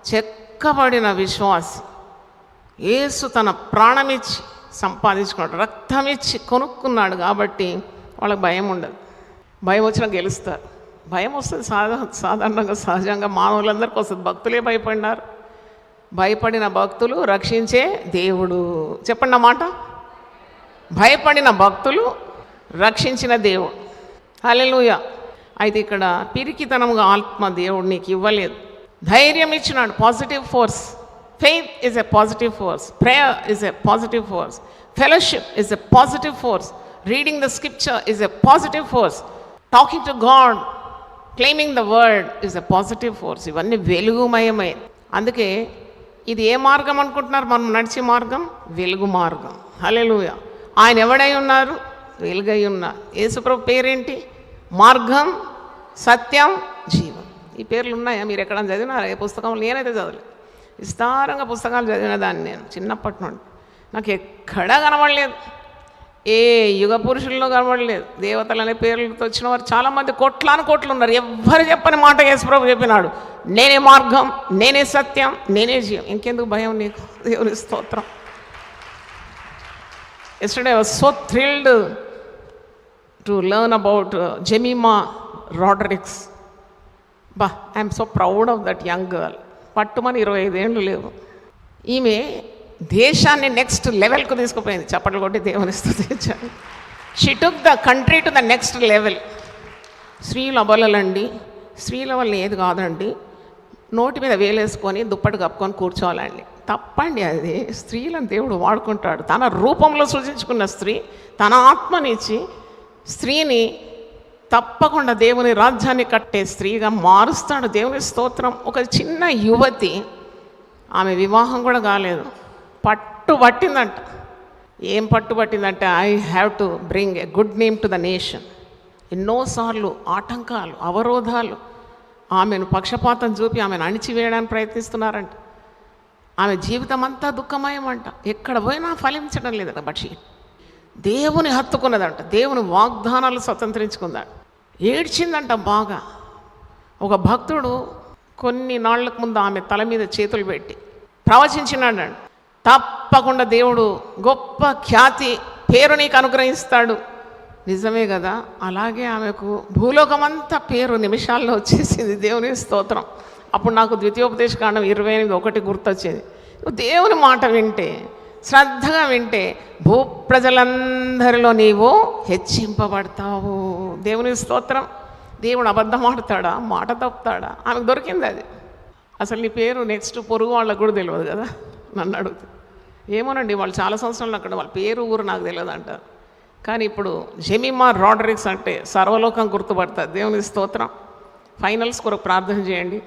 చెక్కబడిన విశ్వాసి. యేసు తన ప్రాణమిచ్చి సంపాదించుకున్నాడు, రక్తమిచ్చి కొనుక్కున్నాడు. కాబట్టి వాళ్ళకి భయం ఉండదు. భయం వచ్చినా గెలుస్తారు. భయం వస్తుంది సాధారణంగా, సహజంగా మానవులందరికీ వస్తుంది. భక్తులే భయపడినారు. భయపడిన భక్తులు రక్షించే దేవుడు. చెప్పండి అన్నమాట. భయపడిన భక్తులు రక్షించిన దేవుడు. హల్లెలూయా. అయితే ఇక్కడ పిరికితనంగా ఆత్మ దేవుడు నీకు ఇవ్వలేదు. ధైర్యం ఇచ్చినాడు. Positive force. Faith is a positive force. Prayer is a positive force. Fellowship is a positive force. Reading the scripture is a positive force. Talking to God, claiming the word is a positive force. ఇవన్నీ వెలుగుమయమే. అందుకే ఇది ఏ మార్గం అనుకుంటున్నారు? మనం నడిచే మార్గం వెలుగు మార్గం. హల్లెలూయా. ఆయన ఎవడై ఉన్నారు? వెలుగై ఉన్నారు. యేసుప్రభు పేరేంటి? మార్గం, సత్యం, జీవం. ఈ పేర్లు ఉన్నాయా? మీరు ఎక్కడ చదివినారా? ఏ పుస్తకంలో? నేనైతే చదవలేదు. విస్తారంగా పుస్తకాలు చదివిన దాన్ని నేను చిన్నప్పటి నుండి. నాకు ఎక్కడా కనబడలేదు. ఏ యుగ పురుషుల్లో కనబడలేదు. దేవతలు అనే పేర్లతో వచ్చిన వారు చాలామంది కోట్లు ఉన్నారు. ఎవ్వరు చెప్పని మాట యేసుప్రభు చెప్పినాడు, నేనే మార్గం, నేనే సత్యం, నేనే జీవం. ఇంకెందుకు భయం నీకు? దేవుని స్తోత్రం. Yesterday I was so thrilled to learn about Jemima Rodriguez. I am so proud of that young girl. పట్టుమని 25 ఏళ్ళు లేవు. ఈమె దేశాన్ని నెక్స్ట్ లెవెల్కు తీసుకుపోయింది. చప్పట్లు కొట్టి దేవుని స్తుతించాలి. She took the country to the next level. స్త్రీల అబలలండి, స్త్రీల వల్ల ఏది కాదండి, నోటి మీద వేలేసుకొని దుప్పటి కప్పుకొని కూర్చోవాలండి. తప్పండి అది. స్త్రీలను దేవుడు వాడుకుంటాడు. తన రూపంలో సృజించుకున్న స్త్రీ తన ఆత్మనిచ్చి స్త్రీని తప్పకుండా దేవుని రాజ్యాన్ని కట్టే స్త్రీగా మారుస్తాడు. దేవుని స్తోత్రం. ఒక చిన్న యువతి, ఆమె వివాహం కూడా కాలేదు, పట్టుబట్టిందంట. ఏం పట్టుబట్టిందంటే, I have to bring a good name to the nation. ఎన్నోసార్లు ఆటంకాలు, అవరోధాలు, ఆమెను పక్షపాతం చూపి ఆమెను అణిచివేయడానికి ప్రయత్నిస్తున్నారంట. ఆమె జీవితం అంతా దుఃఖమయమంట. ఎక్కడ పోయినా ఫలించడం లేదట. బట్ దేవుని హత్తుకున్నదంట. దేవుని వాగ్దానాలు స్వతంత్రించుకుందాడు. ఏడ్చిందంట బాగా. ఒక భక్తుడు కొన్ని నాళ్లకు ముందు ఆమె తల మీద చేతులు పెట్టి ప్రవచించినాడు, తప్పకుండా దేవుడు గొప్ప ఖ్యాతి, పేరు నీకు అనుగ్రహిస్తాడు. నిజమే కదా. అలాగే ఆమెకు భూలోకమంతా పేరు నిమిషాల్లో వచ్చేసింది. దేవుని స్తోత్రం. అప్పుడు నాకు ద్వితీయోపదేశకాండం 28:1 గుర్తొచ్చేది. దేవుని మాట వింటే, శ్రద్ధగా వింటే భూప్రజలందరిలో నీవు హెచ్చింపబడతావు. దేవుని స్తోత్రం. దేవుడు అబద్ధం ఆడతాడా? మాట తప్పుతాడా? ఆమెకు దొరికింది అది. అసలు నీ పేరు నెక్స్ట్ పొరుగు వాళ్ళకు కూడా తెలియదు కదా. నన్ను అడుగుతుంది. ఏమోనండి, వాళ్ళు చాలా సంవత్సరాలు అక్కడ, వాళ్ళ పేరు ఊరు నాకు తెలియదు అంటారు. కానీ ఇప్పుడు జెమిమా రాడ్రిక్స్ అంటే సర్వలోకం గుర్తుపడుతుంది. దేవుని స్తోత్రం. ఫైనల్స్ కొరకు ప్రార్థన చేయండి.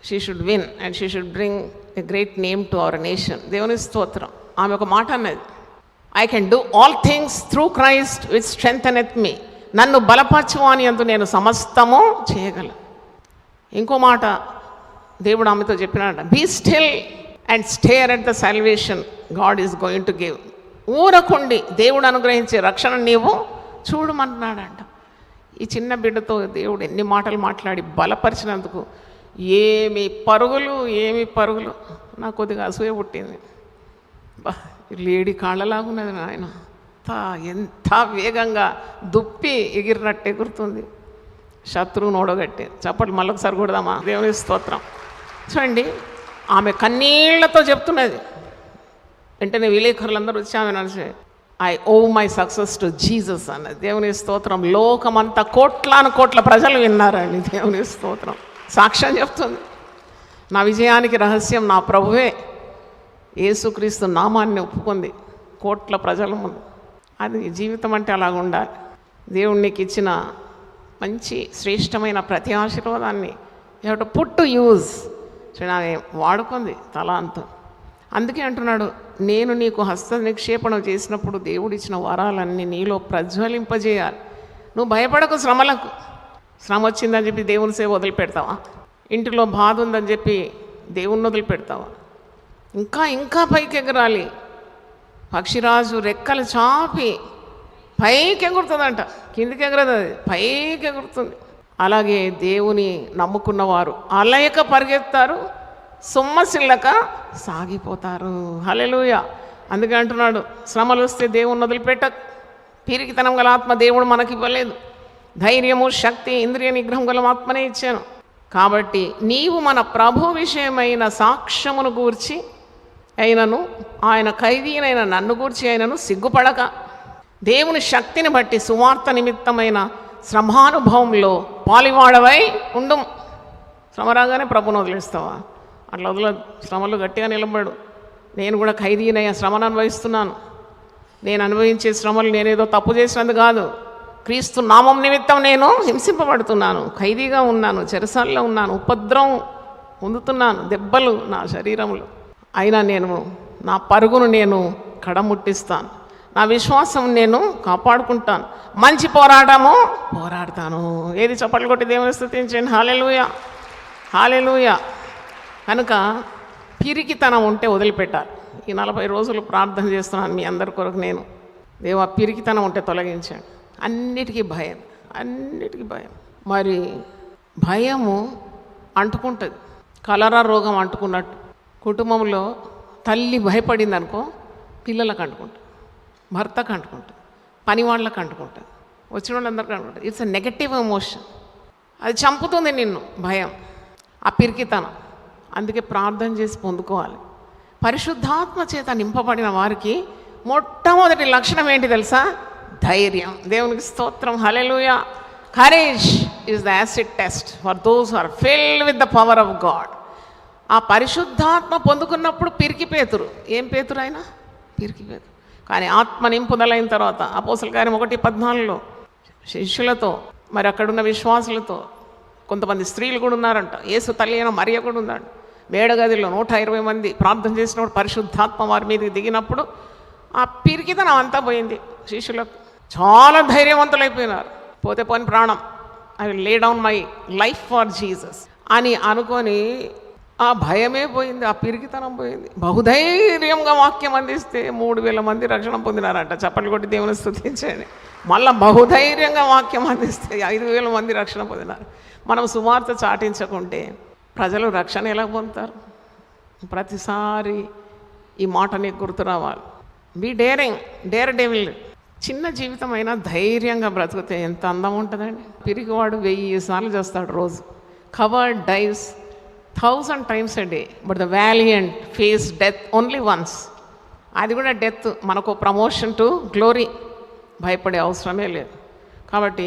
She should win and she should bring a great name to our nation. దేవుని స్తోత్రం. ఆమె ఒక మాట అన్నది, I can do all things through Christ which strengtheneth me. నన్ను బలపరచువాని అందు నేను సమస్తము చేయగలను. ఇంకో మాట దేవుడు ఆమెతో చెప్పినాడు, be still and stare at the salvation God is going to give. ఊరకుండి దేవుడు అనుగ్రహించే రక్షణ నీవు చూడమన్నాడంట. ఈ చిన్న బిడ్డతో దేవుడు ఎన్ని మాటలు మాట్లాడి బలపరిచినందుకు ఏమి పరుగులు. నాకు కొద్దిగా అసూయ పుట్టింది. లేడి కాళ్ళలాగున్నది నాయన. ఎంత వేగంగా దుప్పి ఎగిరినట్టు ఎగురుతుంది. శత్రువును ఓడగట్టి. చప్పట్లు మళ్ళొకసారి కొడదామా? దేవుని స్తోత్రం. చూడండి, ఆమె కన్నీళ్లతో చెప్తున్నది. వెంటనే విలేకరులందరూ వచ్చి ఆమె నడిచి, I owe my success to Jesus అన్నది. దేవుని స్తోత్రం. లోకమంతా కోట్ల ప్రజలు విన్నారండి. దేవుని స్తోత్రం. సాక్ష్యం చెప్తుంది. నా విజయానికి రహస్యం నా ప్రభువే. యేసుక్రీస్తు నామాన్ని ఒప్పుకుంది కోట్ల ప్రజల ముందు. అది జీవితం అంటే అలాగ ఉండాలి. దేవుడు నీకు ఇచ్చిన మంచి శ్రేష్టమైన ప్రతి ఆశీర్వాదాన్ని you have to put to use. ఆమె వాడుకుంది తలాంతం. అందుకే అంటున్నాడు, నేను నీకు హస్త నిక్షేపణ చేసినప్పుడు దేవుడిచ్చిన వరాలన్నీ నీలో ప్రజ్వలింపజేయాలి. నువ్వు భయపడకు శ్రమలకు. శ్రమ వచ్చిందని చెప్పి దేవుని సేవ వదిలిపెడతావా? ఇంటిలో బాధ ఉందని చెప్పి దేవుణ్ణి వదిలిపెడతావా? ఇంకా పైకి ఎగరాలి. పక్షిరాజు రెక్కలు చాపి పైకి ఎగురుతుందంట. కిందికి ఎగరదు, అది పైకి ఎగురుతుంది. అలాగే దేవుని నమ్ముకున్నవారు అలయక పరిగెత్తారు, సొమ్మసిల్లక సాగిపోతారు. హల్లెలూయా. అందుకే అంటున్నాడు, శ్రమలు వస్తే దేవుని వదిలిపెట్టక. పిరికితనం గల ఆత్మ దేవుడు మనకి ఇవ్వలేదు. ధైర్యము, శక్తి, ఇంద్రియ నిగ్రహం గల ఆత్మనే ఇచ్చాను. కాబట్టి నీవు మన ప్రభు విషయమైన సాక్ష్యమును గూర్చి అయినను, ఆయన ఖైదీనైన నన్ను గూర్చి అయినను సిగ్గుపడక, దేవుని శక్తిని బట్టి సువార్త నిమిత్తమైన శ్రమానుభవంలో పాలివాడవై ఉండు. శ్రమ రాగానే ప్రభుని వదిలేస్తావా? అట్లా శ్రమలు గట్టిగా నిలబడు. నేను కూడా ఖైదీనయ్యా, శ్రమను అనుభవిస్తున్నాను. నేను అనుభవించే శ్రమలు నేనేదో తప్పు చేసినందు కాదు, క్రీస్తు నామం నిమిత్తం నేను హింసింపబడుతున్నాను, ఖైదీగా ఉన్నాను, చెరసాల్లో ఉన్నాను, ఉపద్రవం పొందుతున్నాను, దెబ్బలు నా శరీరంలో. అయినా నేను నా పరుగును నేను కడముట్టిస్తాను, నా విశ్వాసం నేను కాపాడుకుంటాను, మంచి పోరాడతాను. ఏది చప్పట్లు కొట్టి దేవుని స్తుతించండి. హల్లెలూయా, హల్లెలూయా. కనుక పిరికితనం ఉంటే వదిలిపెట్టాలి. ఈ 40 రోజులు ప్రార్థన చేస్తున్నాను మీ అందరి కొరకు. నేను దేవా, పిరికితనం ఉంటే తొలగించాను. అన్నిటికీ భయం. మరి భయము అంటుకుంటుంది, కలరా రోగం అంటుకున్నట్టు. కుటుంబంలో తల్లి భయపడింది అనుకో, పిల్లలకు అంటుకుంటుంది, భర్తకు అంటుకుంటుంది, పని వాళ్ళకు అంటుకుంటుంది, వచ్చిన వాళ్ళందరికీ అంటుకుంటుంది. It's a negative emotion. అది చంపుతుంది నిన్ను, భయం, ఆ పిరికితనం. అందుకే ప్రార్థన చేసి పొందుకోవాలి. పరిశుద్ధాత్మ చేత నింపబడిన వారికి మొట్టమొదటి లక్షణం ఏంటి తెలుసా? ధైర్యం. దేవునికి స్తోత్రం. హల్లెలూయా. Courage is the acid test for those who are filled with the power of God. ఆ పరిశుద్ధాత్మ పొందుకున్నప్పుడు పిరికి పేతురు. ఏం పేతురు ఆయన? పిరికి పేతురు. కానీ ఆత్మ నింపుదలైన తర్వాత అపోస్తల కార్యం 1:14 శిష్యులతో, మరి అక్కడున్న విశ్వాసులతో, కొంతమంది స్త్రీలు కూడా ఉన్నారంట, యేసు తల్లి అయిన మరియ కూడా ఉన్నాడు. మేడగదిలో 120 మంది ప్రార్థన చేసినప్పుడు పరిశుద్ధాత్మ వారి మీదకి దిగినప్పుడు ఆ పిరికితనం అంతా పోయింది. శిష్యులకు చాలా ధైర్యవంతులైపోయినారు. పోతే పోని ప్రాణం, I will lay down my life for Jesus అని అనుకొని ఆ భయమే పోయింది, ఆ పిరికితనం పోయింది. బహుధైర్యంగా వాక్యం అందిస్తే 3000 మంది రక్షణ పొందినారంట. చప్పట్లు కొట్టి దేవుని స్తుతించండి. మళ్ళీ బహుధైర్యంగా వాక్యం అందిస్తే 5000 మంది రక్షణ పొందినారు. మనం సువార్త చాటించకుంటే ప్రజలు రక్షణ ఎలా పొందుతారు? ప్రతిసారి ఈ మాట నీకు గుర్తు రావాలి. Be daring, daredevil. చిన్న జీవితం అయినా ధైర్యంగా బ్రతికితే ఎంత అందం ఉంటుందండి. పిరిగివాడు 1000 సార్లు చేస్తాడు రోజు. Coward dies 1000 times a day, but the valiant face death only once. అది కూడా డెత్, మనకు ప్రమోషన్ టు గ్లోరీ. భయపడే అవసరమే లేదు. కాబట్టి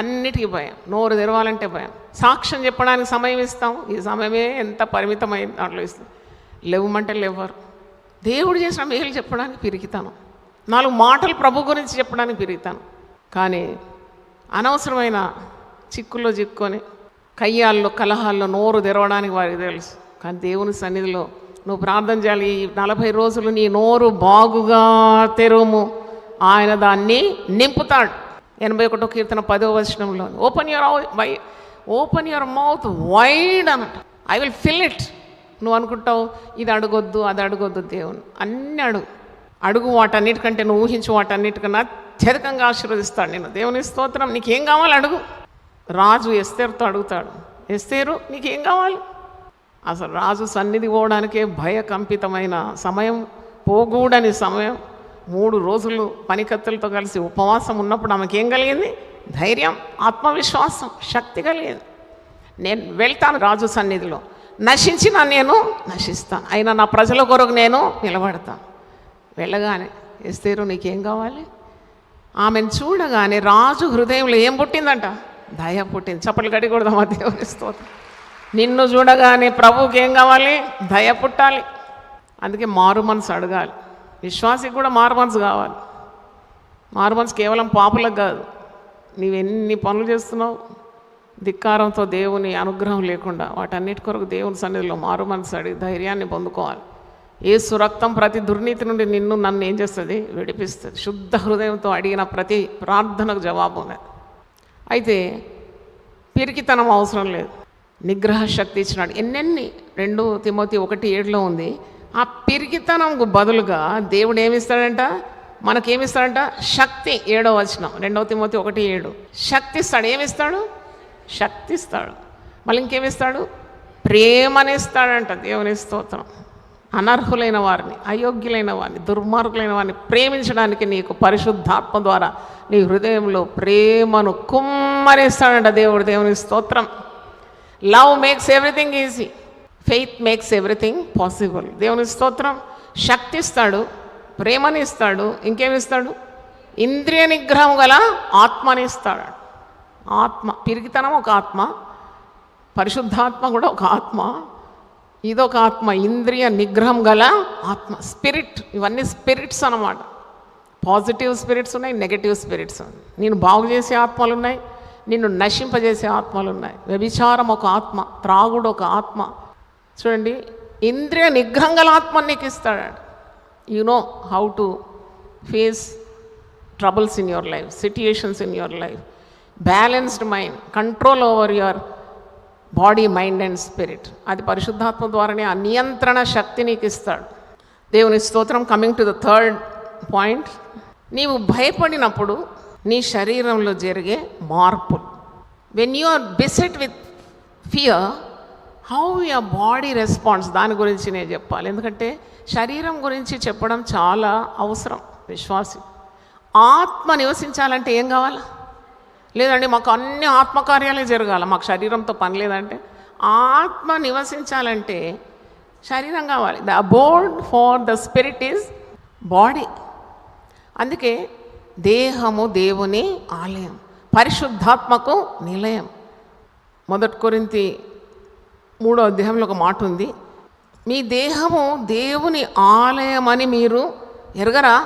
అన్నిటికీ భయం. నోరు తెరవాలంటే భయం. సాక్ష్యం చెప్పడానికి సమయం ఇస్తాం, ఈ సమయమే ఎంత పరిమితమైన దాంట్లో ఇస్తాం. లేవమంటే లేవరు. దేవుడు చేసిన మేలు చెప్పడానికి పిరికితాను. 4 మాటలు ప్రభు గురించి చెప్పడానికి పిరిగితాను. కానీ అనవసరమైన చిక్కుల్లో చిక్కుకొని కయ్యాల్లో కలహాల్లో నోరు తెరవడానికి వారికి తెలుసు. కానీ దేవుని సన్నిధిలో నువ్వు ప్రార్థన చేయాలి. ఈ 40 రోజులు నీ నోరు బాగుగా తెరుము, ఆయన దాన్ని నింపుతాడు. 81వ కీర్తన 10వ వచనంలో ఓపెన్ యువర్ మౌత్ వైడ్ అన్నట్టు, ఐ విల్ ఫిల్ ఇట్. నువ్వు అనుకుంటావు ఇది అడగొద్దు అది అడగొద్దు, దేవుని అన్నీ అడుగు వాటన్నిటికంటే నువ్వు ఊహించు వాటన్నిటికన్నా అత్యధికంగా ఆశీర్వదిస్తాడు నేను. దేవుని స్తోత్రం. నీకేం కావాలి అడుగు. రాజు ఎస్తేరుతో అడుగుతాడు, ఎస్తేరు నీకేం కావాలి? అసలు రాజు సన్నిధి పోవడానికే భయకంపితమైన సమయం, పోగూడని సమయం. 3 రోజులు పనికత్తెలతో కలిసి ఉపవాసం ఉన్నప్పుడు ఆమెకేం కలిగింది? ధైర్యం, ఆత్మవిశ్వాసం, శక్తి కలిగింది. నేను వెళ్తాను రాజు సన్నిధిలో, నశించిన నేను నశిస్తాను, అయినా నా ప్రజల కొరకు నేను నిలబడతాను. వెళ్ళగానే ఎస్తేరు నీకేం కావాలి? ఆమెను చూడగానే రాజు హృదయంలో ఏం పుట్టిందంట? దయ పుట్టింది. చప్పట్లు కట్టకూడదమ్మా దేవుని స్తోత్రం. నిన్ను చూడగానే ప్రభువుకి ఏం కావాలి? దయ పుట్టాలి. అందుకే మారు మనసు అడగాలి. విశ్వాసికి కూడా మారు మనసు కావాలి. మారు మనసు కేవలం పాపులకు కాదు. నీవెన్ని పనులు చేస్తున్నావు ధిక్కారంతో, దేవుని అనుగ్రహం లేకుండా, వాటన్నిటి కొరకు దేవుని సన్నిధిలో మారు మనసు అడిగి ధైర్యాన్ని పొందుకోవాలి. యేసు రక్తం ప్రతి దుర్నీతి నుండి నన్ను ఏం చేస్తుంది? విడిపిస్తుంది. శుద్ధ హృదయంతో అడిగిన ప్రతి ప్రార్థనకు జవాబు ఉన్నది. అయితే పిరికితనం అవసరం లేదు, నిగ్రహ శక్తి ఇచ్చినాడు. ఎన్నెన్ని 2 తిమోతి 1:7 ఉంది. ఆ పిరికితనంకు బదులుగా దేవుడు ఏమిస్తాడంట? మనకేమిస్తాడంట? శక్తి. 7వ వచనం 2 తిమోతి 1:7. శక్తి ఇస్తాడు. ఏమిస్తాడు? శక్తి ఇస్తాడు. మళ్ళీ ఇంకేమిస్తాడు? ప్రేమనిస్తాడంట. దేవుని స్తోత్రం. అనర్హులైన వారిని, అయోగ్యులైన వారిని, దుర్మార్గులైన వారిని ప్రేమించడానికి నీకు పరిశుద్ధాత్మ ద్వారా నీ హృదయంలో ప్రేమను కుమ్మరిస్తాడంట దేవుడు. దేవుని స్తోత్రం. Love makes everything easy, faith makes everything possible. దేవుని స్తోత్రం. శక్తి ఇస్తాడు, ప్రేమని ఇస్తాడు, ఇంకేమిస్తాడు? ఇంద్రియ నిగ్రహం గల ఆత్మని ఇస్తాడు. ఆత్మ, పిరికితనం ఒక ఆత్మ, పరిశుద్ధాత్మ కూడా ఒక ఆత్మ, ఇదొక ఆత్మ, ఇంద్రియ నిగ్రహం గల ఆత్మ, స్పిరిట్. ఇవన్నీ స్పిరిట్స్ అన్నమాట. పాజిటివ్ స్పిరిట్స్ ఉన్నాయి, నెగటివ్ స్పిరిట్స్ ఉన్నాయి. నేను బాగు చేసే ఆత్మలు ఉన్నాయి, నిన్ను నశింపజేసే ఆత్మలు ఉన్నాయి. వ్యభిచారం ఒక ఆత్మ, త్రాగుడు ఒక ఆత్మ. చూడండి, ఇంద్రియ నిగ్రహం గల ఆత్మ నీకు ఇస్తాడు. You know how to face troubles in your life, situations in your life. Balanced mind, control over your body, mind and spirit. అది పరిశుద్ధాత్మ ద్వారానే ఆ నియంత్రణ శక్తి నీకు ఇస్తాడు. దేవుని స్తోత్రం. Coming to the 3rd point, నీవు భయపడినప్పుడు నీ శరీరంలో జరిగే మార్పులు. When you are beset with fear, how your body responds, దాని గురించి నేను చెప్పాలి. ఎందుకంటే శరీరం గురించి చెప్పడం చాలా అవసరం విశ్వాసి. ఆత్మ నివసించాలంటే ఏం కావాలి? లేదండి మాకు అన్ని ఆత్మకార్యాలే జరగాలి, మాకు శరీరంతో పని లేదంటే. ఆత్మ నివసించాలంటే శరీరం కావాలి. The అబోర్డ్ for the spirit is body. అందుకే దేహము దేవుని ఆలయం, పరిశుద్ధాత్మకు నిలయం. 1 కొరింథీ 3వ అధ్యాయంలో ఒక మాట ఉంది, మీ దేహము దేవుని ఆలయమని మీరు ఎరగరా?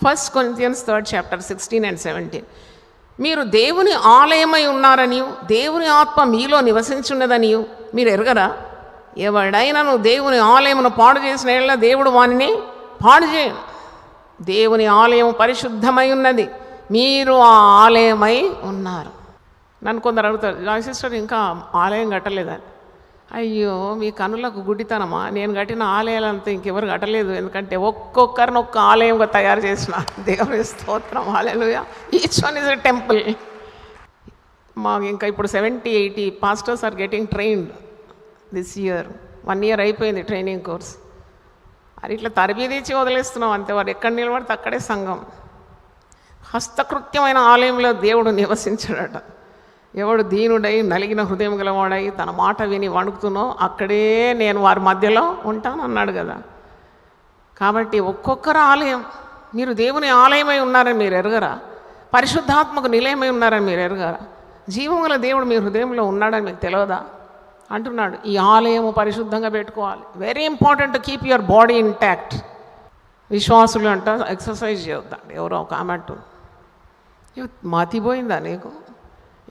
1 Corinthians 3rd chapter 16 and 17. మీరు దేవుని ఆలయమై ఉన్నారనియు దేవుని ఆత్మ మీలో నివసించున్నదనియు మీరు ఎరగరా? ఎవడైనాను దేవుని ఆలయమును పాడు చేసిన యెడల దేవుడు వానిని పాడు చేయను. దేవుని ఆలయం పరిశుద్ధమై ఉన్నది, మీరు ఆ ఆలయమై ఉన్నారు. నన్ను కొందరు అడుగుతారు, జాయ్ సిస్టర్ ఇంకా ఆలయం కట్టలేదని. అయ్యో, మీ కనులకు గుడ్డితనమా? నేను కట్టిన ఆలయాలంతా ఇంకెవరు కట్టలేదు. ఎందుకంటే ఒక్కొక్కరిని ఒక్క ఆలయంగా తయారు చేసిన దేవుని స్తోత్రం, హల్లెలూయా. Each one is a temple. మాకు ఇంకా ఇప్పుడు 70-80 pastors are getting trained this year. 1 year అయిపోయింది ట్రైనింగ్ కోర్స్. అది ఇట్లా తరబేదిచ్చి వదిలేస్తున్నాం అంతే. వారు ఎక్కడ నిలబడితే అక్కడే సంఘం. హస్తకృత్యమైన ఆలయంలో దేవుడు నివసించాడట. ఎవడు దీనుడై నలిగిన హృదయం గలవాడై తన మాట విని వణుకుతునో అక్కడే నేను వారి మధ్యలో ఉంటాను అన్నాడు కదా. కాబట్టి ఒక్కొక్కరు ఆలయం. మీరు దేవుని ఆలయమై ఉన్నారని మీరు ఎరగరా? పరిశుద్ధాత్మకు నిలయమై ఉన్నారని మీరు ఎరగరా? జీవం గల దేవుడు మీ హృదయంలో ఉన్నాడని మీకు తెలియదా అంటున్నాడు. ఈ ఆలయము పరిశుద్ధంగా పెట్టుకోవాలి. Very important to keep your body intact. విశ్వాసులు అంట ఎక్సర్సైజ్ చేయొద్దండి. ఎవరో ఒక ఆమె అంటుంది, మతిపోయిందా నీకు?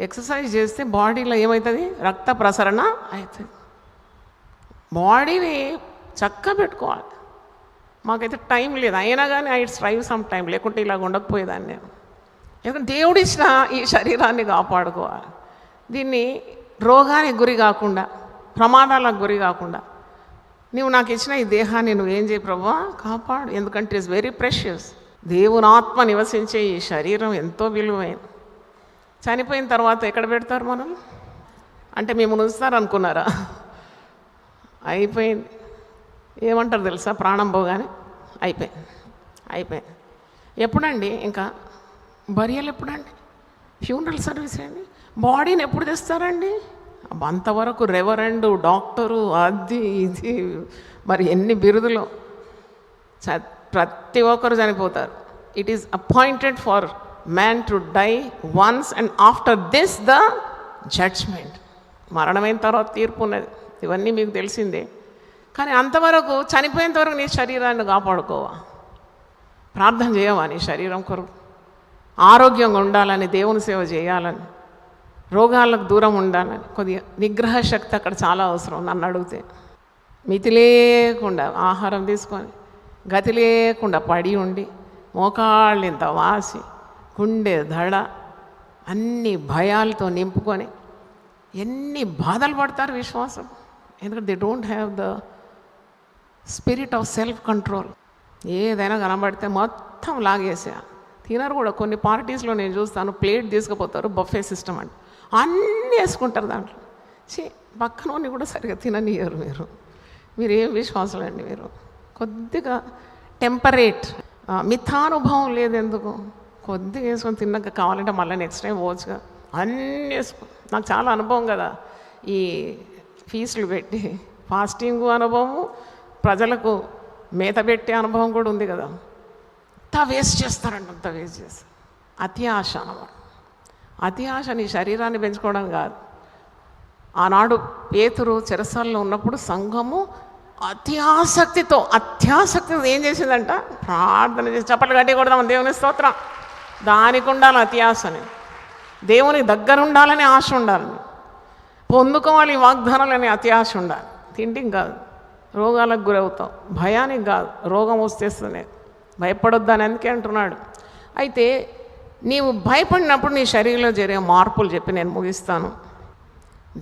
ఎక్సర్సైజ్ చేస్తే బాడీలో ఏమవుతుంది? రక్త ప్రసరణ అవుతుంది. బాడీని చక్కగా పెట్టుకోవాలి. మాకైతే టైం లేదు, అయినా కానీ ఐ స్ట్రైవ్ సమ్ టైం, లేకుంటే ఇలాగ ఉండకపోయేదాన్ని నేను. ఎందుకంటే దేవుడిచ్చిన ఈ శరీరాన్ని కాపాడుకోవాలి. దీన్ని రోగానికి గురి కాకుండా, ప్రమాదాలకు గురి కాకుండా, నువ్వు నాకు ఇచ్చిన ఈ దేహాన్ని నువ్వేం చేయి ప్రభువా? కాపాడు. ఎందుకంటే ఇట్స్ వెరీ ప్రెషియస్. దేవుని ఆత్మ నివసించే ఈ శరీరం ఎంతో విలువైన. చనిపోయిన తర్వాత ఎక్కడ పెడతారు మనం? అంటే మేము ఉంచుతారు అనుకున్నారా? అయిపోయింది. ఏమంటారు తెలుసా? ప్రాణం పోగానే అయిపోయింది. ఎప్పుడండి? ఇంకా బరియలు ఎప్పుడండి? ఫ్యూనరల్ సర్వీస్ అండి. బాడీని ఎప్పుడు తెస్తారండి? అంతవరకు రెవరెండు, డాక్టరు, అది ఇది మరి ఎన్ని బిరుదులు. ప్రతి ఒక్కరు చనిపోతారు. It is appointed for man to die once and after this the judgment. మరణమైన తర్వాత తీర్పు ఉన్నది. ఇవన్నీ మీకు తెలిసిందే. కానీ అంతవరకు, చనిపోయేంత వరకు నీ శరీరాన్ని కాపాడుకోవా? ప్రార్థన చేయవా నీ శరీరం కొరకు? ఆరోగ్యంగా ఉండాలని, దేవుని సేవ చేయాలని, రోగాలకు దూరం ఉండాలని. కొద్దిగా నిగ్రహ శక్తి అక్కడ చాలా అవసరం. నన్ను అడిగితే మితి లేకుండా ఆహారం తీసుకొని, గతి లేకుండా పడి ఉండి, మోకాళ్ళు ఇంత వాసి, గుండె దడ, అన్ని భయాలతో నింపుకొని ఎన్ని బాధలు పడతారు విశ్వాసం. ఎందుకంటే they don't have the spirit of self control. ఏదైనా కనబడితే మొత్తం లాగేసా. తినరు కూడా. కొన్ని పార్టీస్లో నేను చూస్తాను, ప్లేట్ తీసుకుపోతారు, బఫే సిస్టమ్ అంటే అన్నీ వేసుకుంటారు దాంట్లో. పక్కనోని కూడా సరిగా తిననియరు. మీరు ఏం విశ్వాసాలండి? మీరు కొద్దిగా టెంపరేట్, మిథానుభవం లేదు. ఎందుకు? కొద్దిగా వేసుకొని తిన్నాక కావాలంటే మళ్ళీ నెక్స్ట్ టైం పోవచ్చుగా. అన్నీ వేసుకో. నాకు చాలా అనుభవం కదా, ఈ ఫీజులు పెట్టి ఫాస్టింగ్ అనుభవము, ప్రజలకు మేత పెట్టే అనుభవం కూడా ఉంది కదా. అంతా వేస్ట్ చేస్తారండి, అంతా వేస్ట్ చేస్తారు. అతి ఆశ అన్నమాట. అతి ఆశ నీ శరీరాన్ని పెంచుకోవడం కాదు. ఆనాడు పేతురు చెరసాలలో ఉన్నప్పుడు సంఘము అత్యాసక్తితో ఏం చేసిందంట? ప్రార్థన చేసి చప్పట్లు కట్టి కొడదాం దేవుని స్తోత్రం. దానికి ఉండాలి అతి ఆశని. దేవునికి దగ్గర ఉండాలని ఆశ ఉండాలి. పొందుకోవాలి ఈ వాగ్దానాలని అతి ఆశ ఉండాలి. తిండికి కాదు, రోగాలకు గురవుతాం. భయానికి కాదు, రోగం వస్తేస్తూనే భయపడొద్దని అందుకే అంటున్నాడు. అయితే నీవు భయపడినప్పుడు నీ శరీరంలో జరిగే మార్పులు చెప్పి నేను ముగిస్తాను.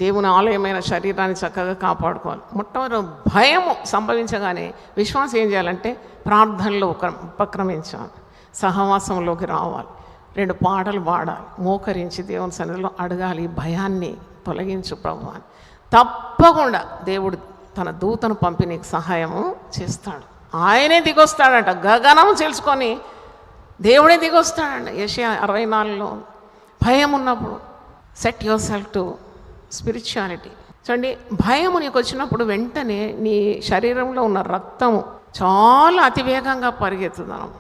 దేవుని ఆలయమైన శరీరాన్ని చక్కగా కాపాడుకోవాలి. మొట్టమొదటి భయము సంభవించగానే విశ్వాసం ఏం చేయాలంటే ప్రార్థనలో ఉపక్రమించాలి, సహవాసంలోకి రావాలి, 2 పాటలు పాడాలి, మోకరించి దేవుని సన్నిధిలో అడగాలి. భయాన్ని తొలగించు ప్రభు అని. తప్పకుండా దేవుడు తన దూతను పంపి నీకు సహాయము చేస్తాడు. ఆయనే దిగొస్తాడంట. గగనం తెలుసుకొని దేవుడే దిగొస్తాడంట. యెషయా 64లో భయం ఉన్నప్పుడు set your self to spirituality. చూడండి, భయము నీకు వచ్చినప్పుడు వెంటనే నీ శరీరంలో ఉన్న రక్తము చాలా అతివేగంగా పరిగెత్తుతుంది అన్నమాట.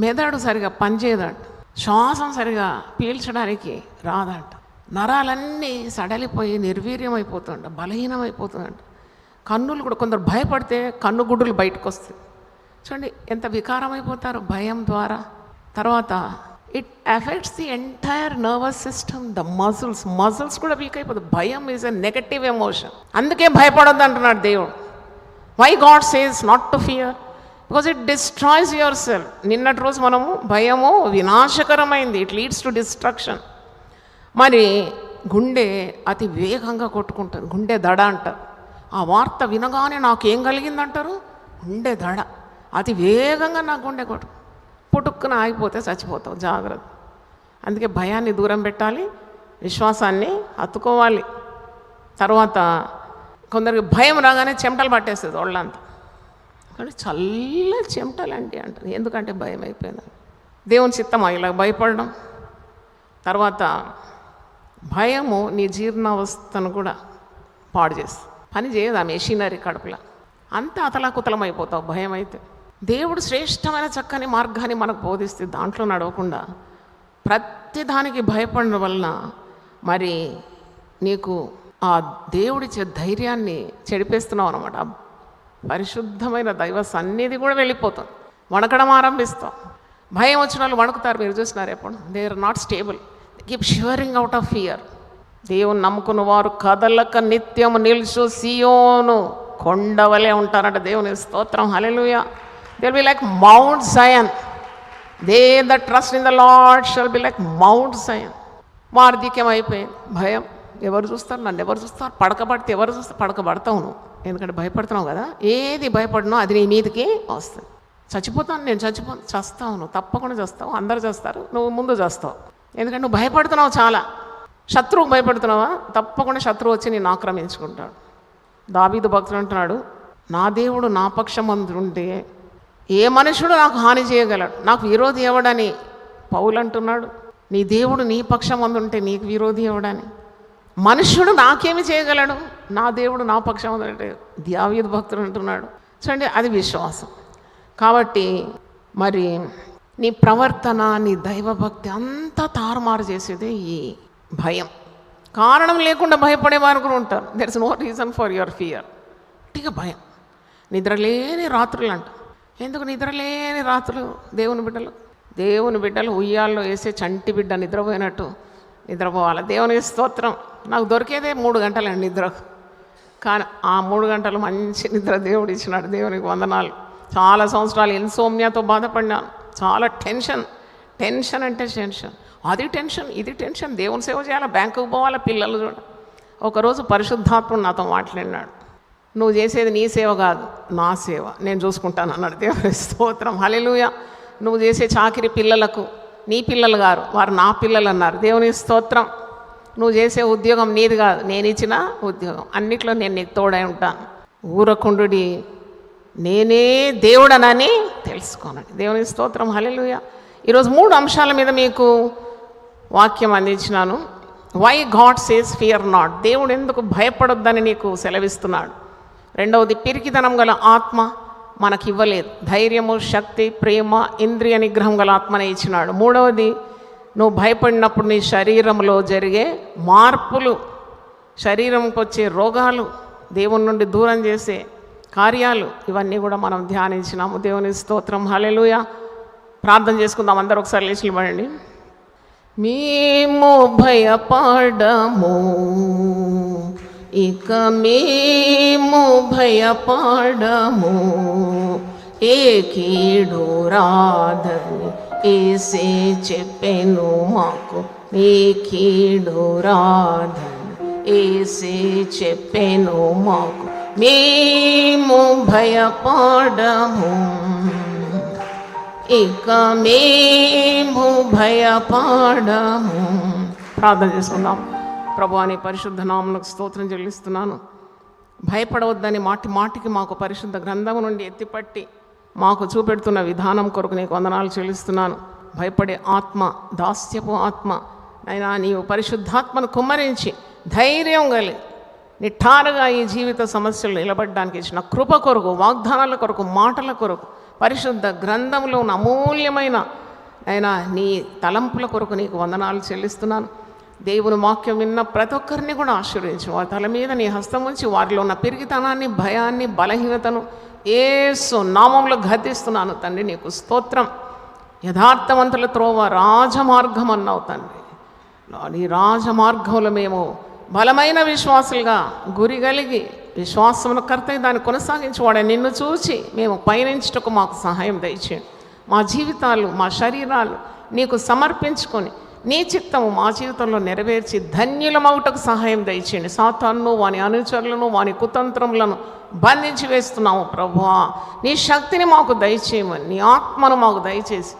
మెదడు సరిగా పనిచేయదంట, శ్వాసం సరిగా పీల్చడానికి రాదంట, నరాలన్నీ సడలిపోయి నిర్వీర్యం అయిపోతుందంట, బలహీనం అయిపోతుందంట. కన్నులు కూడా కొందరు భయపడితే కన్ను గుడ్డులు బయటకు వస్తాయి. చూడండి ఎంత వికారమైపోతారు భయం ద్వారా. తర్వాత it effects the entire nervous system, the muscles కూడా వీక్ అయిపోతుంది. భయం ఈజ్ ఎ నెగటివ్ ఎమోషన్. అందుకే భయపడొద్దు అంటున్నాడు దేవుడు. Why God says not to fear? Because it destroys your self. నిన్నటి రోజు మనము భయము వినాశకరమైంది, ఇట్ లీడ్స్ టు డిస్ట్రక్షన్. మరి గుండె అతి వేగంగా కొట్టుకుంటుంది, గుండె దడ అంటారు. ఆ వార్త వినగానే నాకు ఏం కలిగిందంటారు? గుండె దడ. అతి వేగంగా నాకు గుండె కొట్టు, పుట్టుక్కున ఆగిపోతే చచ్చిపోతావు, జాగ్రత్త. అందుకే భయాన్ని దూరం పెట్టాలి, విశ్వాసాన్ని హత్తుకోవాలి. తర్వాత కొందరికి భయం రాగానే చెమటలు పట్టేస్తుంది ఒళ్ళంతా. కానీ చల్ల చెమటలండి అంటారు, ఎందుకంటే భయం అయిపోయింది. దేవుని చిత్తమా ఇలా భయపడడం? తర్వాత భయము నీ జీర్ణావస్థను కూడా పాడు చేస్తుంది, పని చేయదు ఆ మెషినరీ కడుపులో, అంతా అతలాకుతలం అయిపోతావు భయం అయితే. దేవుడు శ్రేష్టమైన చక్కని మార్గాన్ని మనకు బోధిస్తే దాంట్లో నడవకుండా ప్రతి దానికి భయపడడం వలన మరి నీకు ఆ దేవుడిచ్చే ధైర్యాన్ని చెడిపేస్తున్నావు అనమాట. పరిశుద్ధమైన దైవ సన్నిధి కూడా వెళ్ళిపోతుంది, వణకడం ఆరంభిస్తాం. భయం వచ్చిన వాళ్ళు వణుకుతారు, మీరు చూసినారు ఎప్పుడు? They are not stable, keep shivering out of fear. దేవుని నమ్ముకున్న వారు కదలక నిత్యము నిలుచు సియోను కొండవలే ఉంటారంట. దేవుని స్తోత్రం, హల్లెలూయా. They will be like Mount Zion. They that trust in the Lord shall be like Mount Zion. వార్ధిక్యం అయిపోయింది, భయం. ఎవరు చూస్తారు? నన్ను ఎవరు చూస్తారు? పడకబడితే ఎవరు చూస్తారు? పడకబడతావు నువ్వు, ఎందుకంటే భయపడుతున్నావు కదా. ఏది భయపడినో అది నీ మీదకి వస్తుంది. చచ్చిపోతాను నేను, చస్తావు నువ్వు, తప్పకుండా చేస్తావు, అందరు చేస్తారు, నువ్వు ముందు చేస్తావు. ఎందుకంటే నువ్వు భయపడుతున్నావు చాలా. శత్రువుకు భయపడుతున్నావా? తప్పకుండా శత్రువు వచ్చి నేను ఆక్రమించుకుంటాడు. దావీదు భక్తుడు అంటున్నాడు, నా దేవుడు నా పక్షమందు ఉంటే ఏ మనుషుడు నాకు హాని చేయగలడు, నాకు విరోధి ఎవడని పౌలు అంటున్నాడు. నీ దేవుడు నీ పక్షమందు ఉంటే నీకు విరోధి ఎవడని? మనుష్యుడు నాకేమి చేయగలడు, నా దేవుడు నా పక్షమందు అంటే దావీదు భక్తుడు అంటున్నాడు. చూడండి, అది విశ్వాసం. కాబట్టి మరి నీ ప్రవర్తన, నీ దైవభక్తి అంతా తారుమారు చేసేదే ఈ భయం. కారణం లేకుండా భయపడేవారు కూడా ఉంటారు. There is no reason for your fear. ఇక భయం. నిద్రలేని రాత్రులు అంట. ఎందుకు నిద్రలేని రాత్రులు? దేవుని బిడ్డలు ఉయ్యాల్లో వేసే చంటి బిడ్డ నిద్రపోయినట్టు నిద్రపోవాలి. దేవుని స్తోత్రం. నాకు దొరికేదే 3 గంటలండి నిద్ర, కానీ ఆ 3 గంటలు మంచి నిద్ర దేవుడు ఇచ్చినాడు. దేవునికి వందనాలు. చాలా సంవత్సరాలు ఇన్సోమ్నియాతో బాధపడినాను. చాలా టెన్షన్ అంటే టెన్షన్, అది టెన్షన్, ఇది టెన్షన్. దేవుని సేవ చేయాలి, బ్యాంకుకు పోవాలి, పిల్లలు చూడ. ఒకరోజు పరిశుద్ధాత్ముడు నాతో మాట్లాడినాడు. నువ్వు చేసేది నీ సేవ కాదు, నా సేవ, నేను చూసుకుంటాను అన్నాడు. దేవుని స్తోత్రం, హల్లెలూయా. నువ్వు చేసే చాకిరి పిల్లలకు నీ పిల్లలు గారు, వారు నా పిల్లలు అన్నారు. దేవుని స్తోత్రం. నువ్వు చేసే ఉద్యోగం నీది కాదు, నేను ఇచ్చిన ఉద్యోగం. అన్నిట్లో నేను నీకు తోడై ఉంటాను. ఊరకుండుడి, నేనే దేవుడనని తెలుసుకోనండి. దేవుని స్తోత్రం, హల్లెలూయా. ఈరోజు 3 అంశాల మీద మీకు వాక్యం అందించినాను. Why God says fear not, దేవుడు ఎందుకు భయపడొద్దని నీకు సెలవిస్తున్నాడు. రెండవది, పిరికితనం గల ఆత్మ మనకి ఇవ్వలేదు, ధైర్యము, శక్తి, ప్రేమ, ఇంద్రియ నిగ్రహం గల ఆత్మనే ఇచ్చినాడు. మూడవది, నువ్వు భయపడినప్పుడు నీ శరీరంలో జరిగే మార్పులు, శరీరంకి వచ్చే రోగాలు, దేవుని నుండి దూరం చేసే కార్యాలు, ఇవన్నీ కూడా మనం ధ్యానించినాము. దేవుని స్తోత్రం, హల్లెలూయా. ప్రార్థన చేసుకుందాం. అందరూ ఒకసారి లేచి నిలబడండి. మేము భయపడము, ఇక మేము భయపడము, ఏ కీడు రాదని యేసే చెప్పెను మాకు, ఏ కీడు రాదని యేసే చెప్పెను మాకు, మేము భయపడము, ఇక మేము భయపడము. ప్రార్థన చేసుకుందాం. ప్రభువా, నీ పరిశుద్ధ నామమునకు స్తోత్రం చెల్లిస్తున్నాను. భయపడవద్దని మాటికి మాకు పరిశుద్ధ గ్రంథము నుండి ఎత్తిపట్టి మాకు చూపెడుతున్న విధానం కొరకు నీకు వందనాలు చెల్లిస్తున్నాను. భయపడే ఆత్మ, దాస్యపు ఆత్మ అయినా నీవు పరిశుద్ధాత్మను కుమ్మరించి ధైర్యం కలిగి నిఠారుగా ఈ జీవిత సమస్యలు నిలబడడానికి ఇచ్చిన కృప కొరకు, వాగ్దానాల కొరకు, మాటల కొరకు, పరిశుద్ధ గ్రంథంలో ఉన్న అమూల్యమైన అయినా నీ తలంపుల కొరకు నీకు వందనాలు చెల్లిస్తున్నాను. దేవుని వాక్యం విన్న ప్రతి ఒక్కరిని కూడా ఆశీర్వదించు. వారి తల మీద నీ హస్తం ఉంచి వారిలో ఉన్న పిరిగితనాన్ని, భయాన్ని, బలహీనతను యేసు నామంలో గద్దిస్తున్నాను తండ్రి. నీకు స్తోత్రం. యథార్థవంతుల త్రోవ రాజమార్గం అన్నావు తండ్రి. నీ రాజమార్గంలో మేము బలమైన విశ్వాసులుగా గురి కలిగి విశ్వాసమును కర్తయి దాన్ని కొనసాగించేవాడే నిన్ను చూచి మేము పయనించుటకు మాకు సహాయం దయచేయండి. మా జీవితాలు, మా శరీరాలు నీకు సమర్పించుకొని నీ చిత్తము మా జీవితంలో నెరవేర్చి ధన్యులమవుటకు సహాయం దయచేయండి. సాతానును, వాని అనుచరులను, వాని కుతంత్రములను బంధించి వేస్తున్నాము ప్రభువా. నీ శక్తిని మాకు దయచేయమని, నీ ఆత్మను మాకు దయచేసి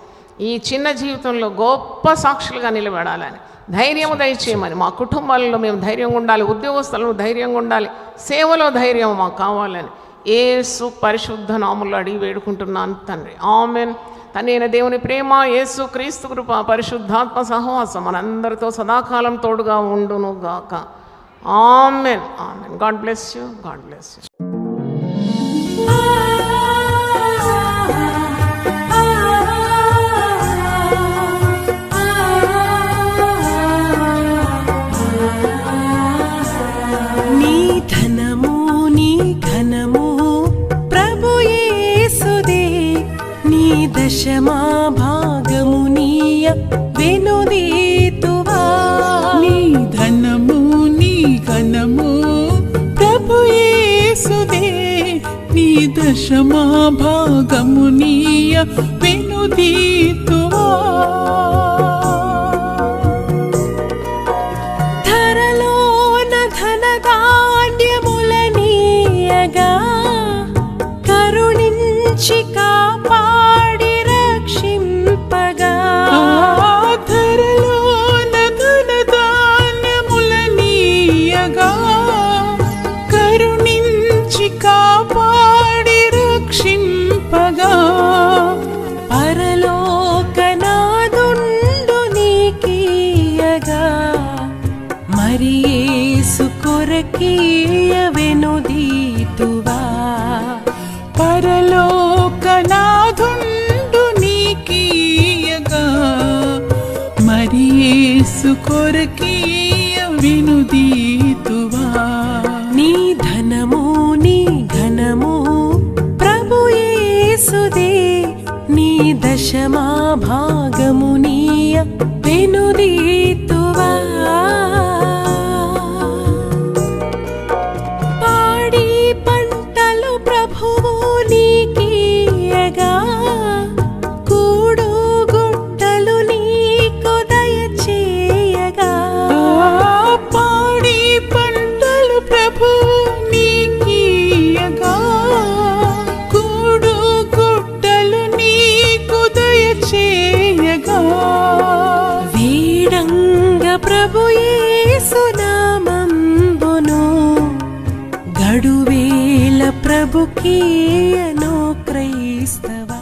ఈ చిన్న జీవితంలో గొప్ప సాక్షులుగా నిలబడాలని ధైర్యము దయచేయమని, మా కుటుంబాలలో మేము ధైర్యంగా ఉండాలి, ఉద్యోగస్తులను ధైర్యంగా ఉండాలి, సేవలో ధైర్యం మాకు కావాలని యేసు పరిశుద్ధ నామములో అడిగి వేడుకుంటున్నాను తండ్రి. ఆమెన్. తండ్రైన దేవుని ప్రేమ, యేసు క్రీస్తు కృప, పరిశుద్ధాత్మ సహవాసం మనందరితో సదాకాలం తోడుగా ఉండును గాక. ఆమెన్. ఆమెన్. God bless you. God bless you. దశమా భాగము నీయ వెనుదీతువా. నీ ధనము నీ ఘనము ప్రభు యేసుదే. నీ దశమా భాగము నీయ వెనుదీతువా. ధరలోన ధనధాన్యముల నీయగా కరుణించి కాపాడి రక్షింపగా. ధరలోన ధనధాన్యముల నీయగా కరుణించి కాపాడి రక్షింపగా. పరలోకనాదుండు నీకీయగా మరి యేసు కొరకీయ వెనుదీతువా. పరలోకనాదుండు నీకీయగా మరి యేసు కొరకీయ వెనుదీతువా. నీ ధనము నీ ఘనము ప్రభు యేసుదే. నీ దశమా భాగము నీయ వెనుదీతువా. పాడి పంటలు ప్రభువు నీకీయగా కూడు గుట్టలు నీకు దయచేయగా. పాడి పంటలు ప్రభువు నీకీయగా కూడు గుట్టలు నీకు దయచేయగా. వీడంగ ప్రభు యేసు నామంబును గడువేల ప్రభుకీయను క్రైస్తవా.